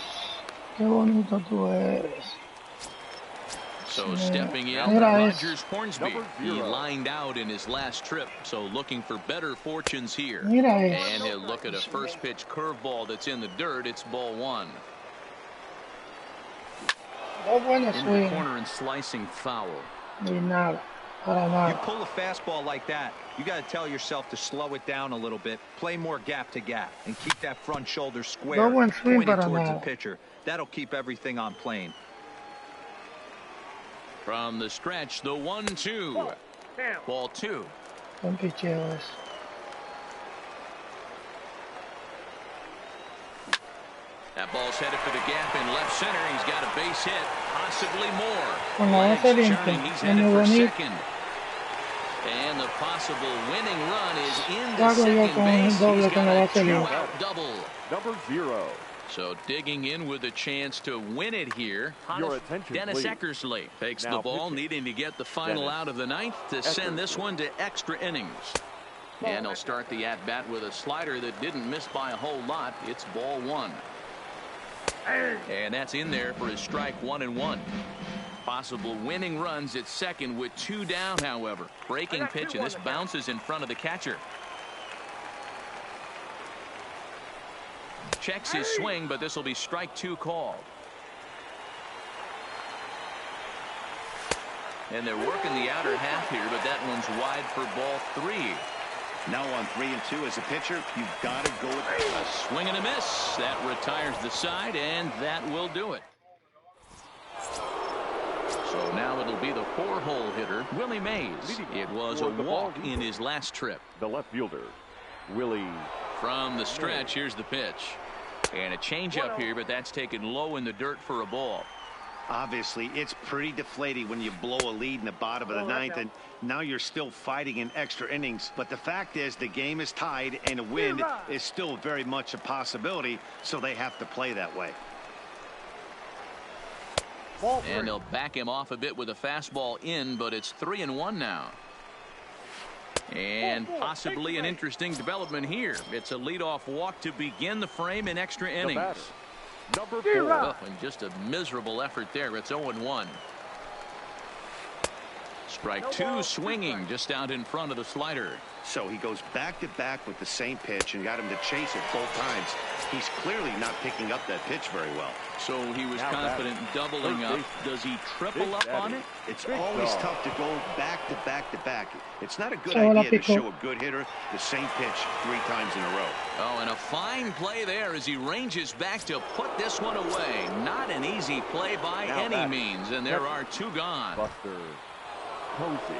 qué bonito tú eres. So stepping in, Rogers Hornsby. He lined out in his last trip, so looking for better fortunes here. And he'll look at a first pitch curveball that's in the dirt. It's ball 1. In the corner and slicing foul. You pull a fastball like that, you got to tell yourself to slow it down a little bit, play more gap to gap, and keep that front shoulder square, pointed towards the pitcher. That'll keep everything on plane. From the stretch, the 1-2. Ball 2. That ball's headed for the gap in left center. He's got a base hit, possibly more. He's headed for second. And the possible winning run is into second base. He's got a 2-out double. Number 0. So digging in with a chance to win it here. Dennis Eckersley takes the ball, needing to get the final out of the 9th to send this one to extra innings. And he'll start the at-bat with a slider that didn't miss by a whole lot. It's ball 1. And that's in there for his strike 1-1. Possible winning runs at second with 2 down, however. Breaking pitch, and this bounces in front of the catcher. Checks his swing, but this will be strike 2 called. And they're working the outer half here, but that one's wide for ball 3. Now on 3-2 as a pitcher, you've got to go with a swing and a miss. That retires the side, and that will do it. So now it'll be the 4-hole hitter, Willie Mays. It was a walk in his last trip. The left fielder, Willie. From the stretch, here's the pitch. And a changeup here, but that's taken low in the dirt for a ball. Obviously, it's pretty deflating when you blow a lead in the bottom of the ninth, and now you're still fighting in extra innings. But the fact is, the game is tied, and a win is still very much a possibility, so they have to play that way. And they'll back him off a bit with a fastball in, but it's 3-1 now. And possibly an interesting development here. It's a leadoff walk to begin the frame in extra innings. Number 4. Oh, and just a miserable effort there. It's 0-1. Strike 2 swinging just out in front of the slider. So he goes back-to-back with the same pitch and got him to chase it both times. He's clearly not picking up that pitch very well. So he was confident in doubling up. Does he triple up on it? It's always tough to go back-to-back-to-back. It's not a good idea to show a good hitter the same pitch 3 times in a row. Oh, and a fine play there as he ranges back to put this one away. Not an easy play by any means, and there are 2 gone. Buster Posey.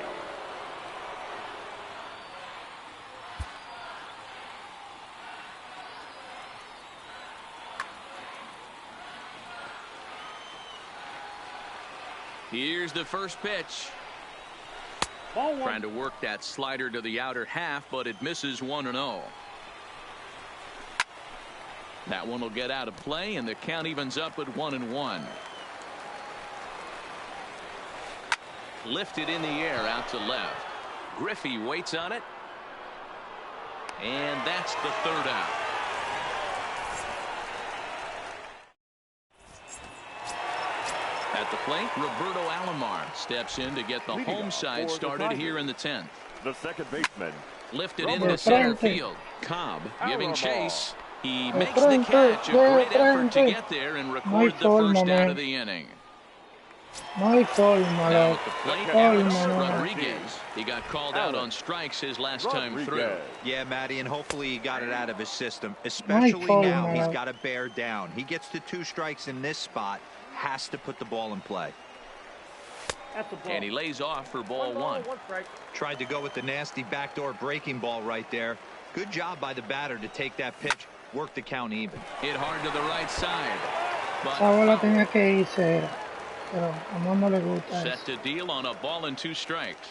Here's the first pitch. Trying to work that slider to the outer half, but it misses 1-0. That one will get out of play, and the count evens up at 1-1. Lifted in the air out to left. Griffey waits on it. And that's the 3rd out. At the plate, Roberto Alomar steps in to get the home side started here in the 10th. The second baseman. Lifted into center field. Cobb giving chase. He makes the catch. A great effort to get there and record the first out of the inning. Now at the plate, Alex Rodriguez. He got called out on strikes his last time through. Yeah, Matty, and hopefully he got it out of his system. Especially now, he's got to bear down. He gets to 2 strikes in this spot. Has to put the ball in play. And he lays off for ball 1. Tried to go with the nasty backdoor breaking ball right there. Good job by the batter to take that pitch, work the count even. Hit hard to the right side. But set to deal on a ball and 2 strikes.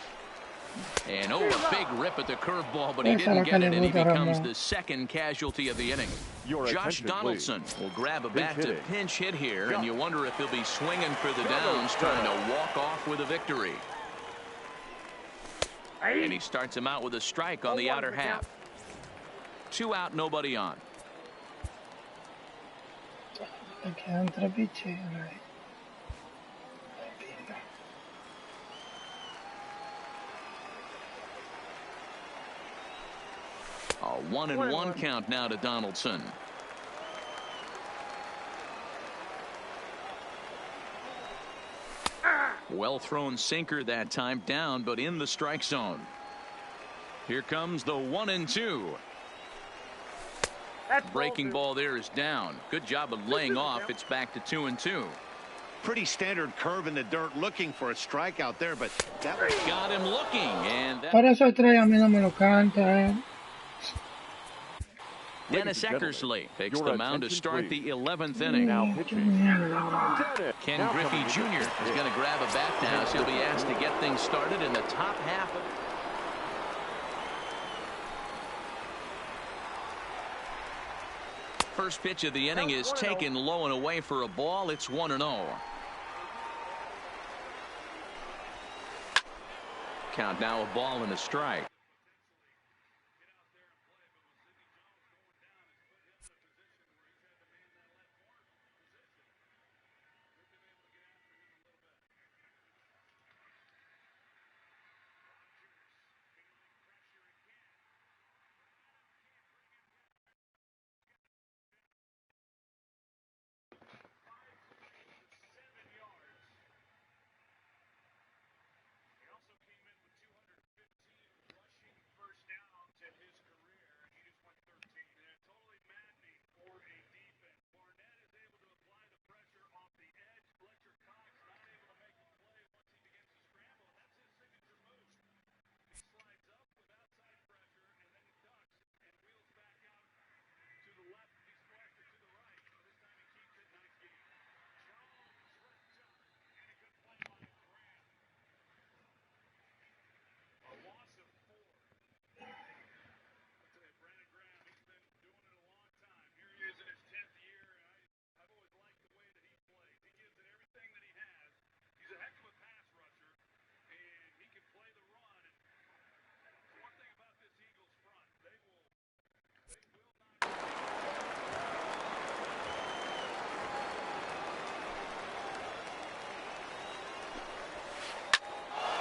And a big rip at the curveball, but he didn't get it, and he becomes the second casualty of the inning. Josh Donaldson will grab a bat to pinch hit here, and you wonder if he'll be swinging for the downs, trying to walk off with a victory. And he starts him out with a strike on the outer half. 2 out, nobody on. A 1-1 count now to Donaldson. Well thrown sinker that time, down but in the strike zone. Here comes the 1-2. Breaking ball there is down. Good job of laying off. It's back to 2-2. Pretty standard curve in the dirt, looking for a strikeout there, but that got him looking, and that... Dennis Eckersley takes the mound to start the 11th inning. Ken Griffey Jr. is going to grab a bat now, so he'll be asked to get things started in the top half. First pitch of the inning is taken low and away for a ball. It's 1-0. Count now, a ball and a strike.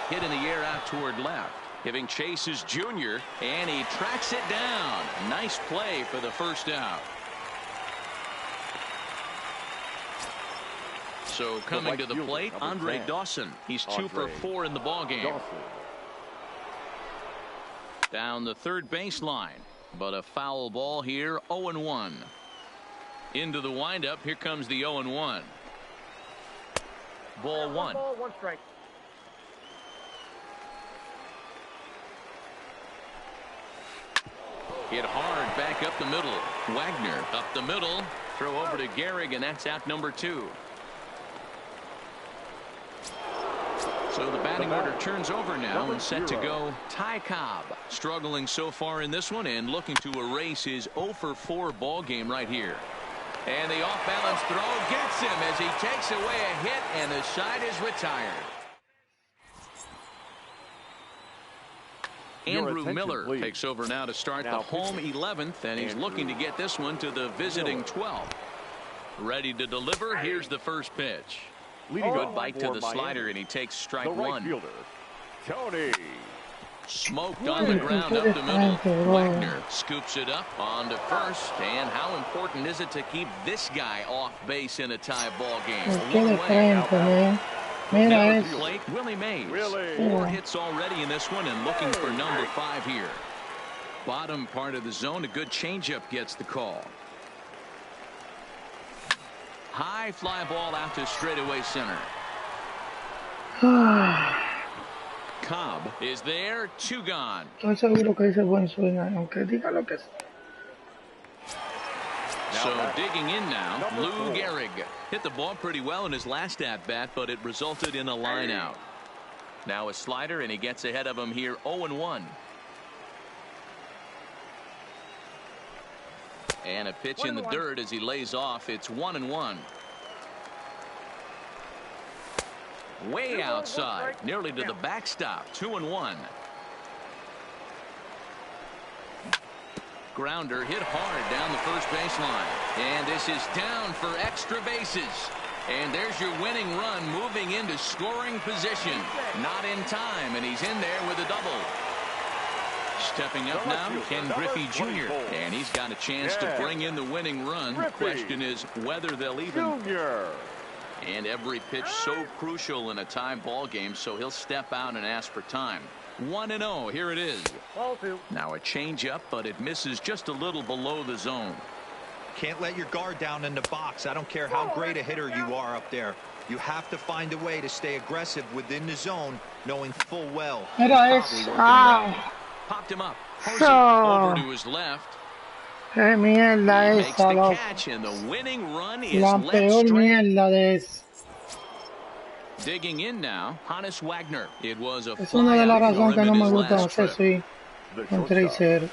hit in the air out toward left. Giving chase is Junior, and he tracks it down. Nice play for the first out. So coming to the plate, Andre Dawson. He's 2 for 4 in the ballgame. Down the third baseline, but a foul ball here, 0-1. Into the windup, here comes the 0-1. Ball one. One strike. Hit hard back up the middle. Wagner up the middle. Throw over to Gehrig, and that's out number 2. So the batting order turns over now and set to go Ty Cobb. Struggling so far in this one and looking to erase his 0 for 4 ball game right here. And the off-balance throw gets him as he takes away a hit, and the side is retired. Andrew Miller takes over now to start the home 11th, and he's looking to get this one to the visiting 12th. Ready to deliver. Here's the first pitch. Good bite to the slider, and he takes strike one. Fielder, Tony. Smoked on the ground up the middle. Wagner scoops it up onto first. And how important is it to keep this guy off base in a tie ball game? Plate, Willie Mays. 4 hits already in this one and looking for number 5 here. Bottom part of the zone, a good changeup gets the call. High fly ball out to straightaway center. Cobb is there, 2 gone. Estoy seguro que ese buen swing, aunque diga lo que sea. So digging in now, Lou Gehrig hit the ball pretty well in his last at-bat, but it resulted in a line out. Now a slider, and he gets ahead of him here, 0-1. And a pitch in the dirt as he lays off. It's 1-1. Way outside, nearly to the backstop. 2-1. Grounder hit hard down the first baseline. And this is down for extra bases. And there's your winning run moving into scoring position. Not in time, and he's in there with a double. Stepping up now, Ken Griffey Jr. And he's got a chance to bring in the winning run. The question is whether they'll even. And every pitch so crucial in a tie ball game, so he'll step out and ask for time. 1-0. Here it is. Now a changeup, but it misses just a little below the zone. Can't let your guard down in the box. I don't care how great a hitter you are up there. You have to find a way to stay aggressive within the zone, knowing full well. Popped him up. Over to his left. ¡Qué mierda He makes the esa, catch, and the winning run is la left peor straight. mierda de eso! Digging in now, Hannes Wagner. It was a Es una de las razones que no me gusta last hacer trip. swing con 3-0.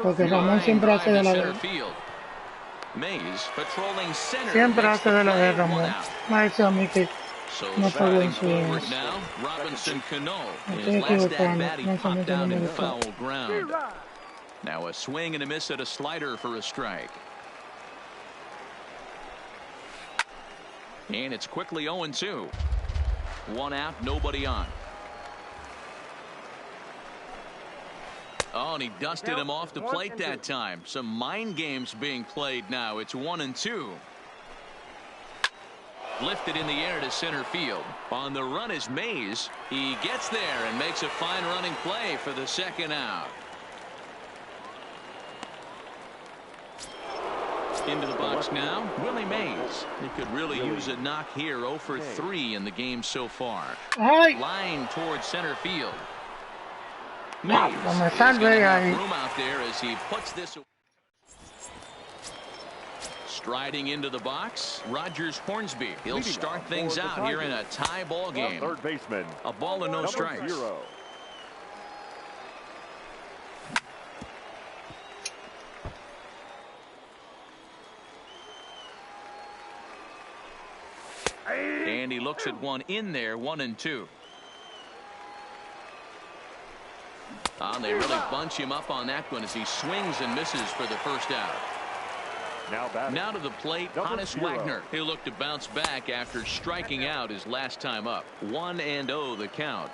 Porque Ramón siempre hace de la de él. Mays patrolling center. Siempre hace de la de Ramón. Me ha dicho a mí que no fue buen swing. Now, Robinson Cano. Me His estoy last equivocando. at-bat, he No popped sé down no in me foul gustó. ground. Now a swing and a miss at a slider for a strike. And it's quickly 0-2. 1 out, nobody on. Oh, and he dusted him off the plate that time. Some mind games being played now. It's 1-2. Lifted in the air to center field. On the run is Mays. He gets there and makes a fine running play for the second out. Into the box now, Willie Mays. He could really use a knock here. 0 for 3 in the game so far. Line towards center field. Mays is going to have room out there as he puts this. Striding into the box, Rogers Hornsby. He'll start things out here in a tie ball game. Third baseman. A ball and no strikes. 0. And he looks at one in there, 1-2. They really bunch him up on that one as he swings and misses for the first out. Now to the plate, Hannes Wagner. He'll look to bounce back after striking out his last time up. 1-0 the count.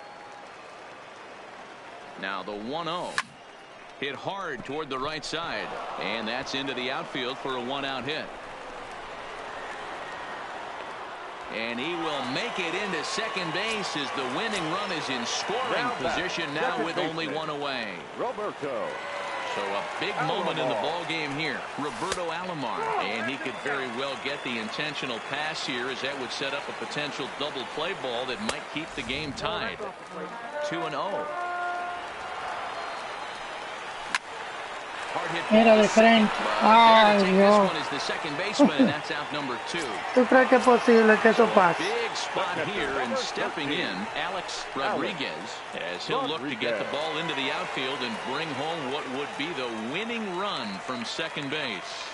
Now the 1-0. Hit hard toward the right side. And that's into the outfield for a 1-out hit. And he will make it into second base as the winning run is in scoring position now with only one away. Roberto. So a big moment in the ball game here. Roberto Alomar. And he could very well get the intentional pass here, as that would set up a potential double play ball that might keep the game tied. 2-0. Mira de frente. Ay, Dios. ¿Tú crees que es posible que eso pase? Big spot here, and stepping in, Alex Rodriguez, as he'll look to get the ball into the outfield and bring home what would be the winning run from second base.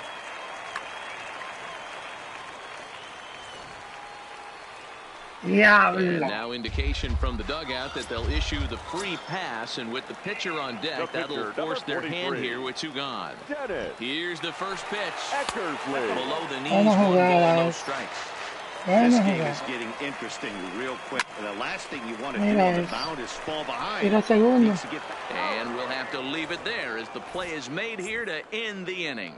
And now indication from the dugout that they'll issue the free pass, and with the pitcher on deck, that'll force their hand here with two gone. Here's the first pitch. Below the knees, 1 ball, no strikes. This game is getting interesting real quick. The last thing you want to do on the mound is fall behind. And we'll have to leave it there as the play is made here to end the inning.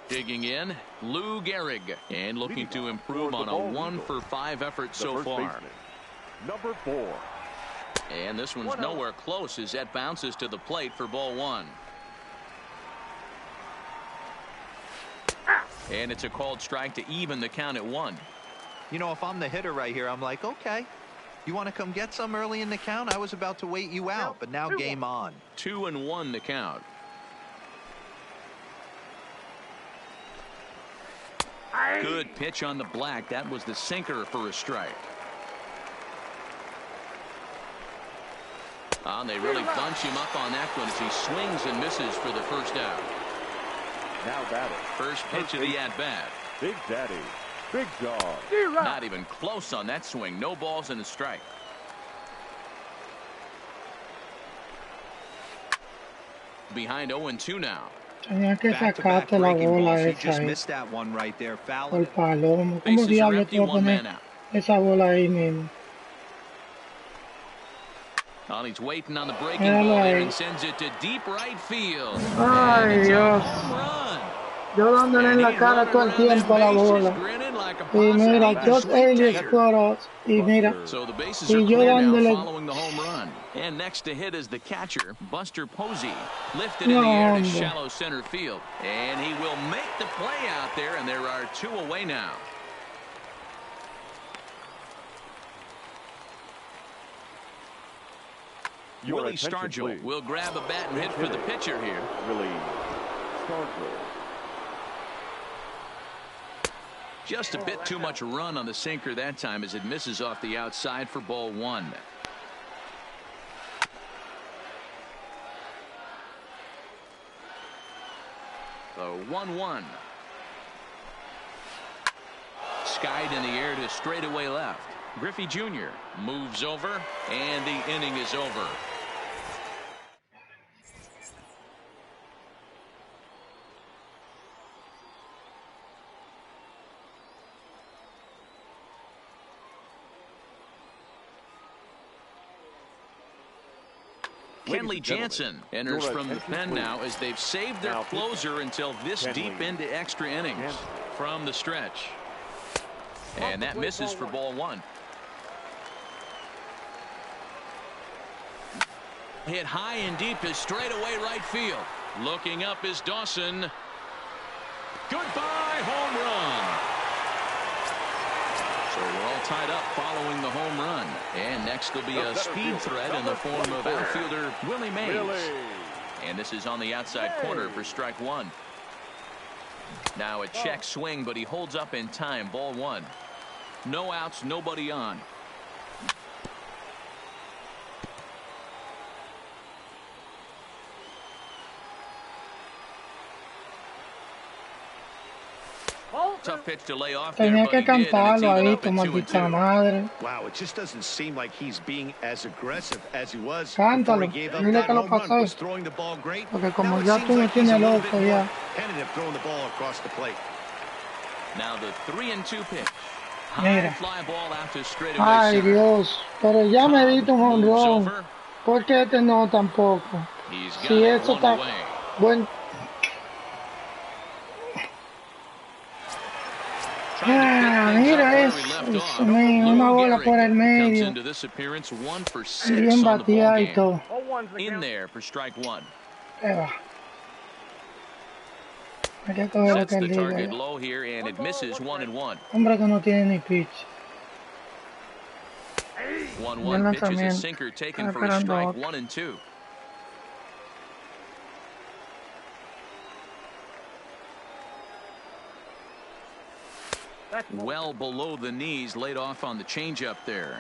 Digging in, Lou Gehrig, and looking to improve on a 1-for-5 effort so far. Number 4. And this one's nowhere close as that bounces to the plate for ball 1. And it's a called strike to even the count at 1. You know, if I'm the hitter right here, I'm like, okay, you want to come get some early in the count? I was about to wait you out, but now game on. 2-1 the count. Good pitch on the black. That was the sinker for a strike. They really bunch him up on that one as he swings and misses for the first out. Now batting. First pitch of the at-bat. Big Daddy. Big Dog. Not even close on that swing. No balls and a strike. Behind 0-2 now. Tenía que sacarte la bola esa ahí. El palomo. ¿Cómo diablos te voy a poner esa bola ahí mismo? He's waiting on the breaking ball there and sends it to deep right field. Ay, Dios. Yo dándole en la cara todo el tiempo a la bola. Y mira, Josh Elliott scored. Y mira, y yo dándole. And next to hit is the catcher, Buster Posey, lifted in the air to shallow center field. And he will make the play out there, and there are 2 away now. Willie Stargell will grab a bat and hit for the pitcher here. Willie Stargell. Just a bit too much run on the sinker that time as it misses off the outside for ball 1. The 1-1. Skied in the air to straightaway left. Griffey Jr. moves over, and the inning is over. Kenley Jansen enters from the pen now as they've saved their closer until this deep into extra innings from the stretch. And that misses for ball 1. Hit high and deep to straightaway right field. Looking up is Dawson. Goodbye home run. So we're all tied up following the home run. And next will be a speed threat in the form of outfielder Willie Mays. And this is on the outside corner for strike 1. Now a check swing, but he holds up in time. Ball 1. No outs, nobody on. Tough pitch to lay off there, Tenía que cantarlo ahí, tu maldita madre. Wow, it just doesn't seem like he's being as aggressive as he was Cántalo, before he gave up dile that que lo home run. pasó. Was throwing the ball great. Porque como Now it ya seems tú me like he's tienes a little loco bit ya. more tentative throwing the ball across the plate. Now the 3-2 pitch. Mira. Ay, Dios. Pero ya me diste un jonrón. ¿Por qué este no tampoco? Si eso está bueno. Ah, mira eso. Una bola por el medio. Bien batida y todo. Hay que coger lo que él diga. Hombre que no tiene ni pitch. Buen lanzamiento. Está esperando otro. Well below the knees, laid off on the changeup there.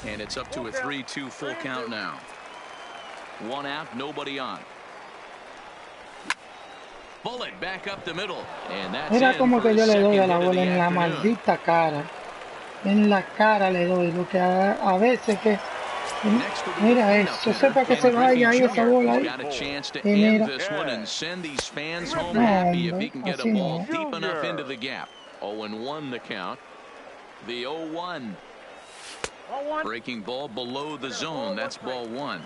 And it's up to a 3-2 full count now. One out, nobody on. Bullet back up the middle. And that's Mira como que yo le doy a la bola en la maldita cara. En la cara le doy. Lo que a veces que... Mira eso, sepa que se vaya ahí esa bola ahí. Y mira. No, hombre, así no. Deep enough into the gap. 0-1 the count. The 0-1. Breaking ball below the zone. That's ball one.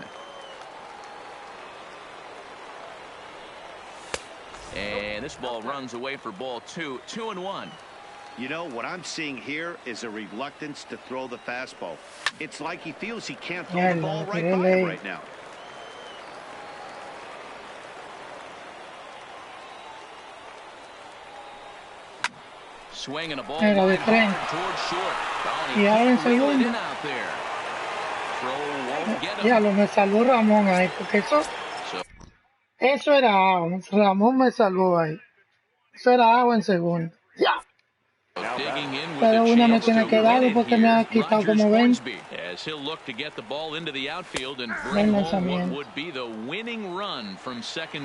And this ball runs away for ball two. 2-1. You know, what I'm seeing here is a reluctance to throw the fastball. It's like he feels he can't throw the ball right by him right now. Swinging a ball towards short. Y ahora en segundo. Ya lo me salvó Ramón ahí, porque eso era agua. Ramón me salvó ahí. Eso era agua en segundo. Ya. Pero una me tiene que dar porque me ha quitado como 20. Buen lanzamiento.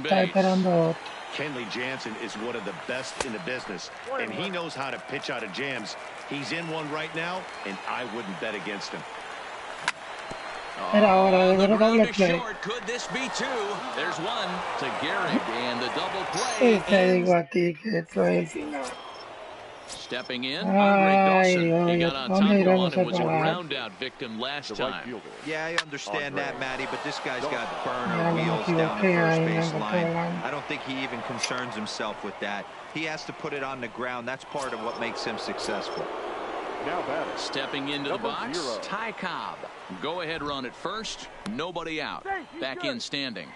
Está esperando otro. Kenley Jansen is one of the best in the business, and he knows how to pitch out of jams. He's in one right now, and I wouldn't bet against him. Era hora de ver doble play. There's one to Gehrig, and the double play. Sí, te digo a ti que esto es el final. Stepping in, Andre Dawson. He got on top of one and was a ground out victim last time. Yeah, I understand that, Matty, but this guy's got burner wheels down the first base line. I don't think he even concerns himself with that. He has to put it on the ground. That's part of what makes him successful. Now batting. Stepping into the box, Ty Cobb. Go ahead run at first. Nobody out. Back in standing.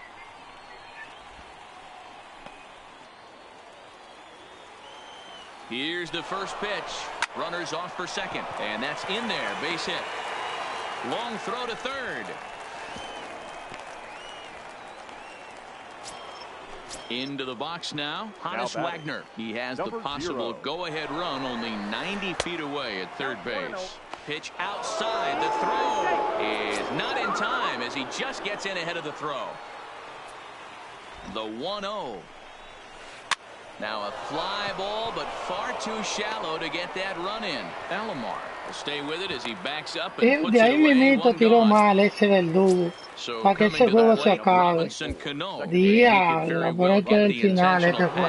Here's the first pitch. Runners off for second. And that's in there. Base hit. Long throw to third. Into the box now. Hannes Wagner. He has the possible go-ahead run only 90 feet away at third base. Pitch outside. The throw is not in time as he just gets in ahead of the throw. The 1-0. Now a fly ball, but far too shallow to get that run in. Alomar will stay with it as he backs up and puts de ahí it away. Minito tiró mal ese verdugo. Para que ese juego se acabe. Diablo, por ahí que el final este juego.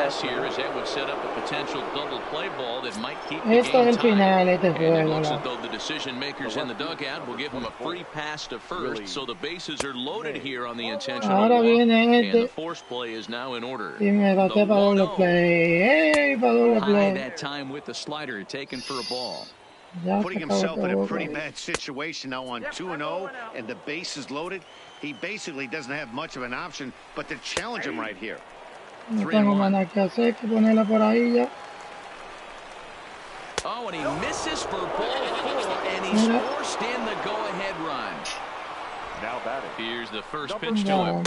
Esto es el final este juego. The decision makers in the dugout will give him a free pass to first, so the bases are loaded here on the intentional Ahora viene and the force play is now in order. Y me bate para doble play. Hey, para doble play. That time with the slider taken for a ball. Putting himself in a pretty bad situation now on 2-0 and the base is loaded. He basically doesn't have much of an option but to challenge him right here. No tengo nada que hacer que ponerla por ahí ya. Oh, and he misses for ball 4, and he's forced in the go-ahead run. Now batting. Here's the first pitch to him.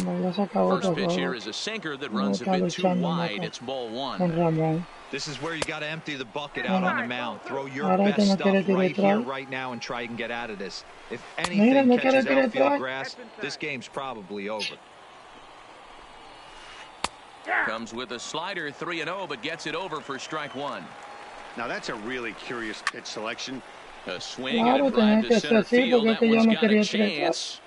First pitch here is a sinker that runs a bit too wide. It's ball 1. This is where you got to empty the bucket out on the mound. Throw your best stuff right here, right now, and try and get out of this. If anything catches outfield grass, this game's probably over. Comes with a slider, 3-0, but gets it over for strike one. Now that's a really curious pitch selection. A swing and a drive to center field. That one's got a chance.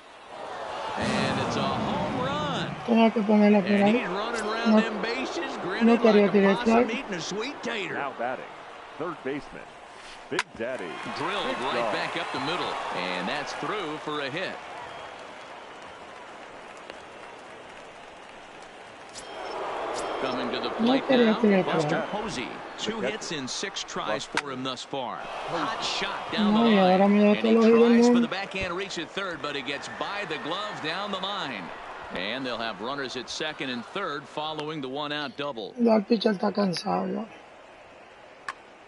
And it's a home run. And he's running around them bases grinning like a possum eating a sweet tater. Now batting, third baseman, Big Daddy. Drilled right back up the middle, and that's through for a hit. Coming to the plate now, Buster Posey. 2 hits in 6 tries for him thus far. Hot shot down the line, and he tries for the backhand reach at third, but he gets by the glove down the line. And they'll have runners at second and third following the 1-out double.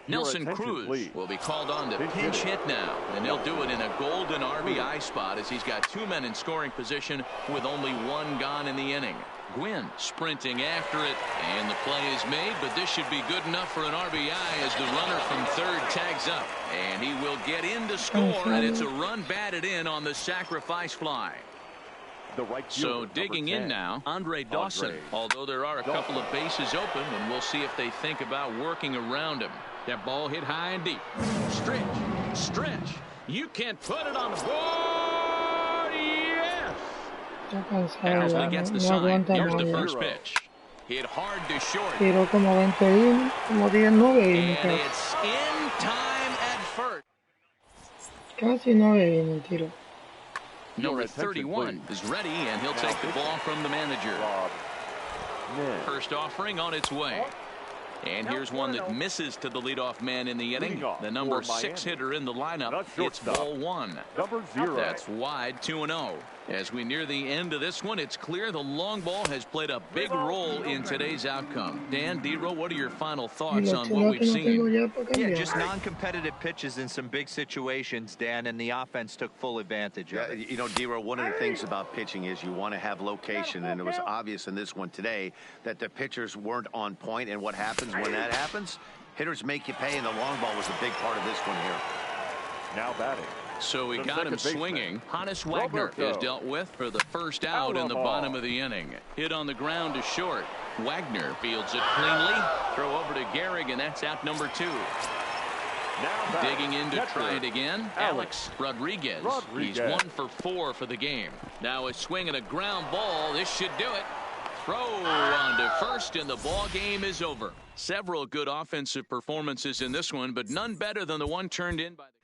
Nelson Cruz will be called on to pinch hit now, and he'll do it in a golden RBI spot as he's got 2 men in scoring position with only 1 gone in the inning. Gwynn sprinting after it, and the play is made, but this should be good enough for an RBI as the runner from third tags up, and he will get in to score, and it's a run batted in on the sacrifice fly. So digging in now, Andre Dawson, although there are a couple of bases open, and we'll see if they think about working around him. That ball hit high and deep. Stretch. You can't put it on the board. Yes. Housley gets the sign. Here's the first pitch. Hit hard to short. And it's in time at first. Number 31 is ready, and he'll take the ball from the manager. First offering on its way. And here's one that misses to the leadoff man in the inning. The number 6 hitter in the lineup. It's ball 1. That's wide, 2-0. As we near the end of this one, it's clear the long ball has played a big role in today's outcome. Dan, D-Row, what are your final thoughts on what we've seen? Yeah, just non-competitive pitches in some big situations, Dan, and the offense took full advantage of it. You know, D-Row, one of the things about pitching is you want to have location, and it was obvious in this one today that the pitchers weren't on point, and what happens when that happens? Hitters make you pay, and the long ball was a big part of this one here. Now batting. So we got him swinging. Honus Wagner is dealt with for the first out in the bottom of the inning. Hit on the ground to short. Wagner fields it cleanly. Throw over to Gehrig, and that's out number 2. Digging in to try it again, Alex Rodriguez. He's 1 for 4 for the game. Now a swing and a ground ball. This should do it. Throw on to first, and the ball game is over. Several good offensive performances in this one, but none better than the one turned in by the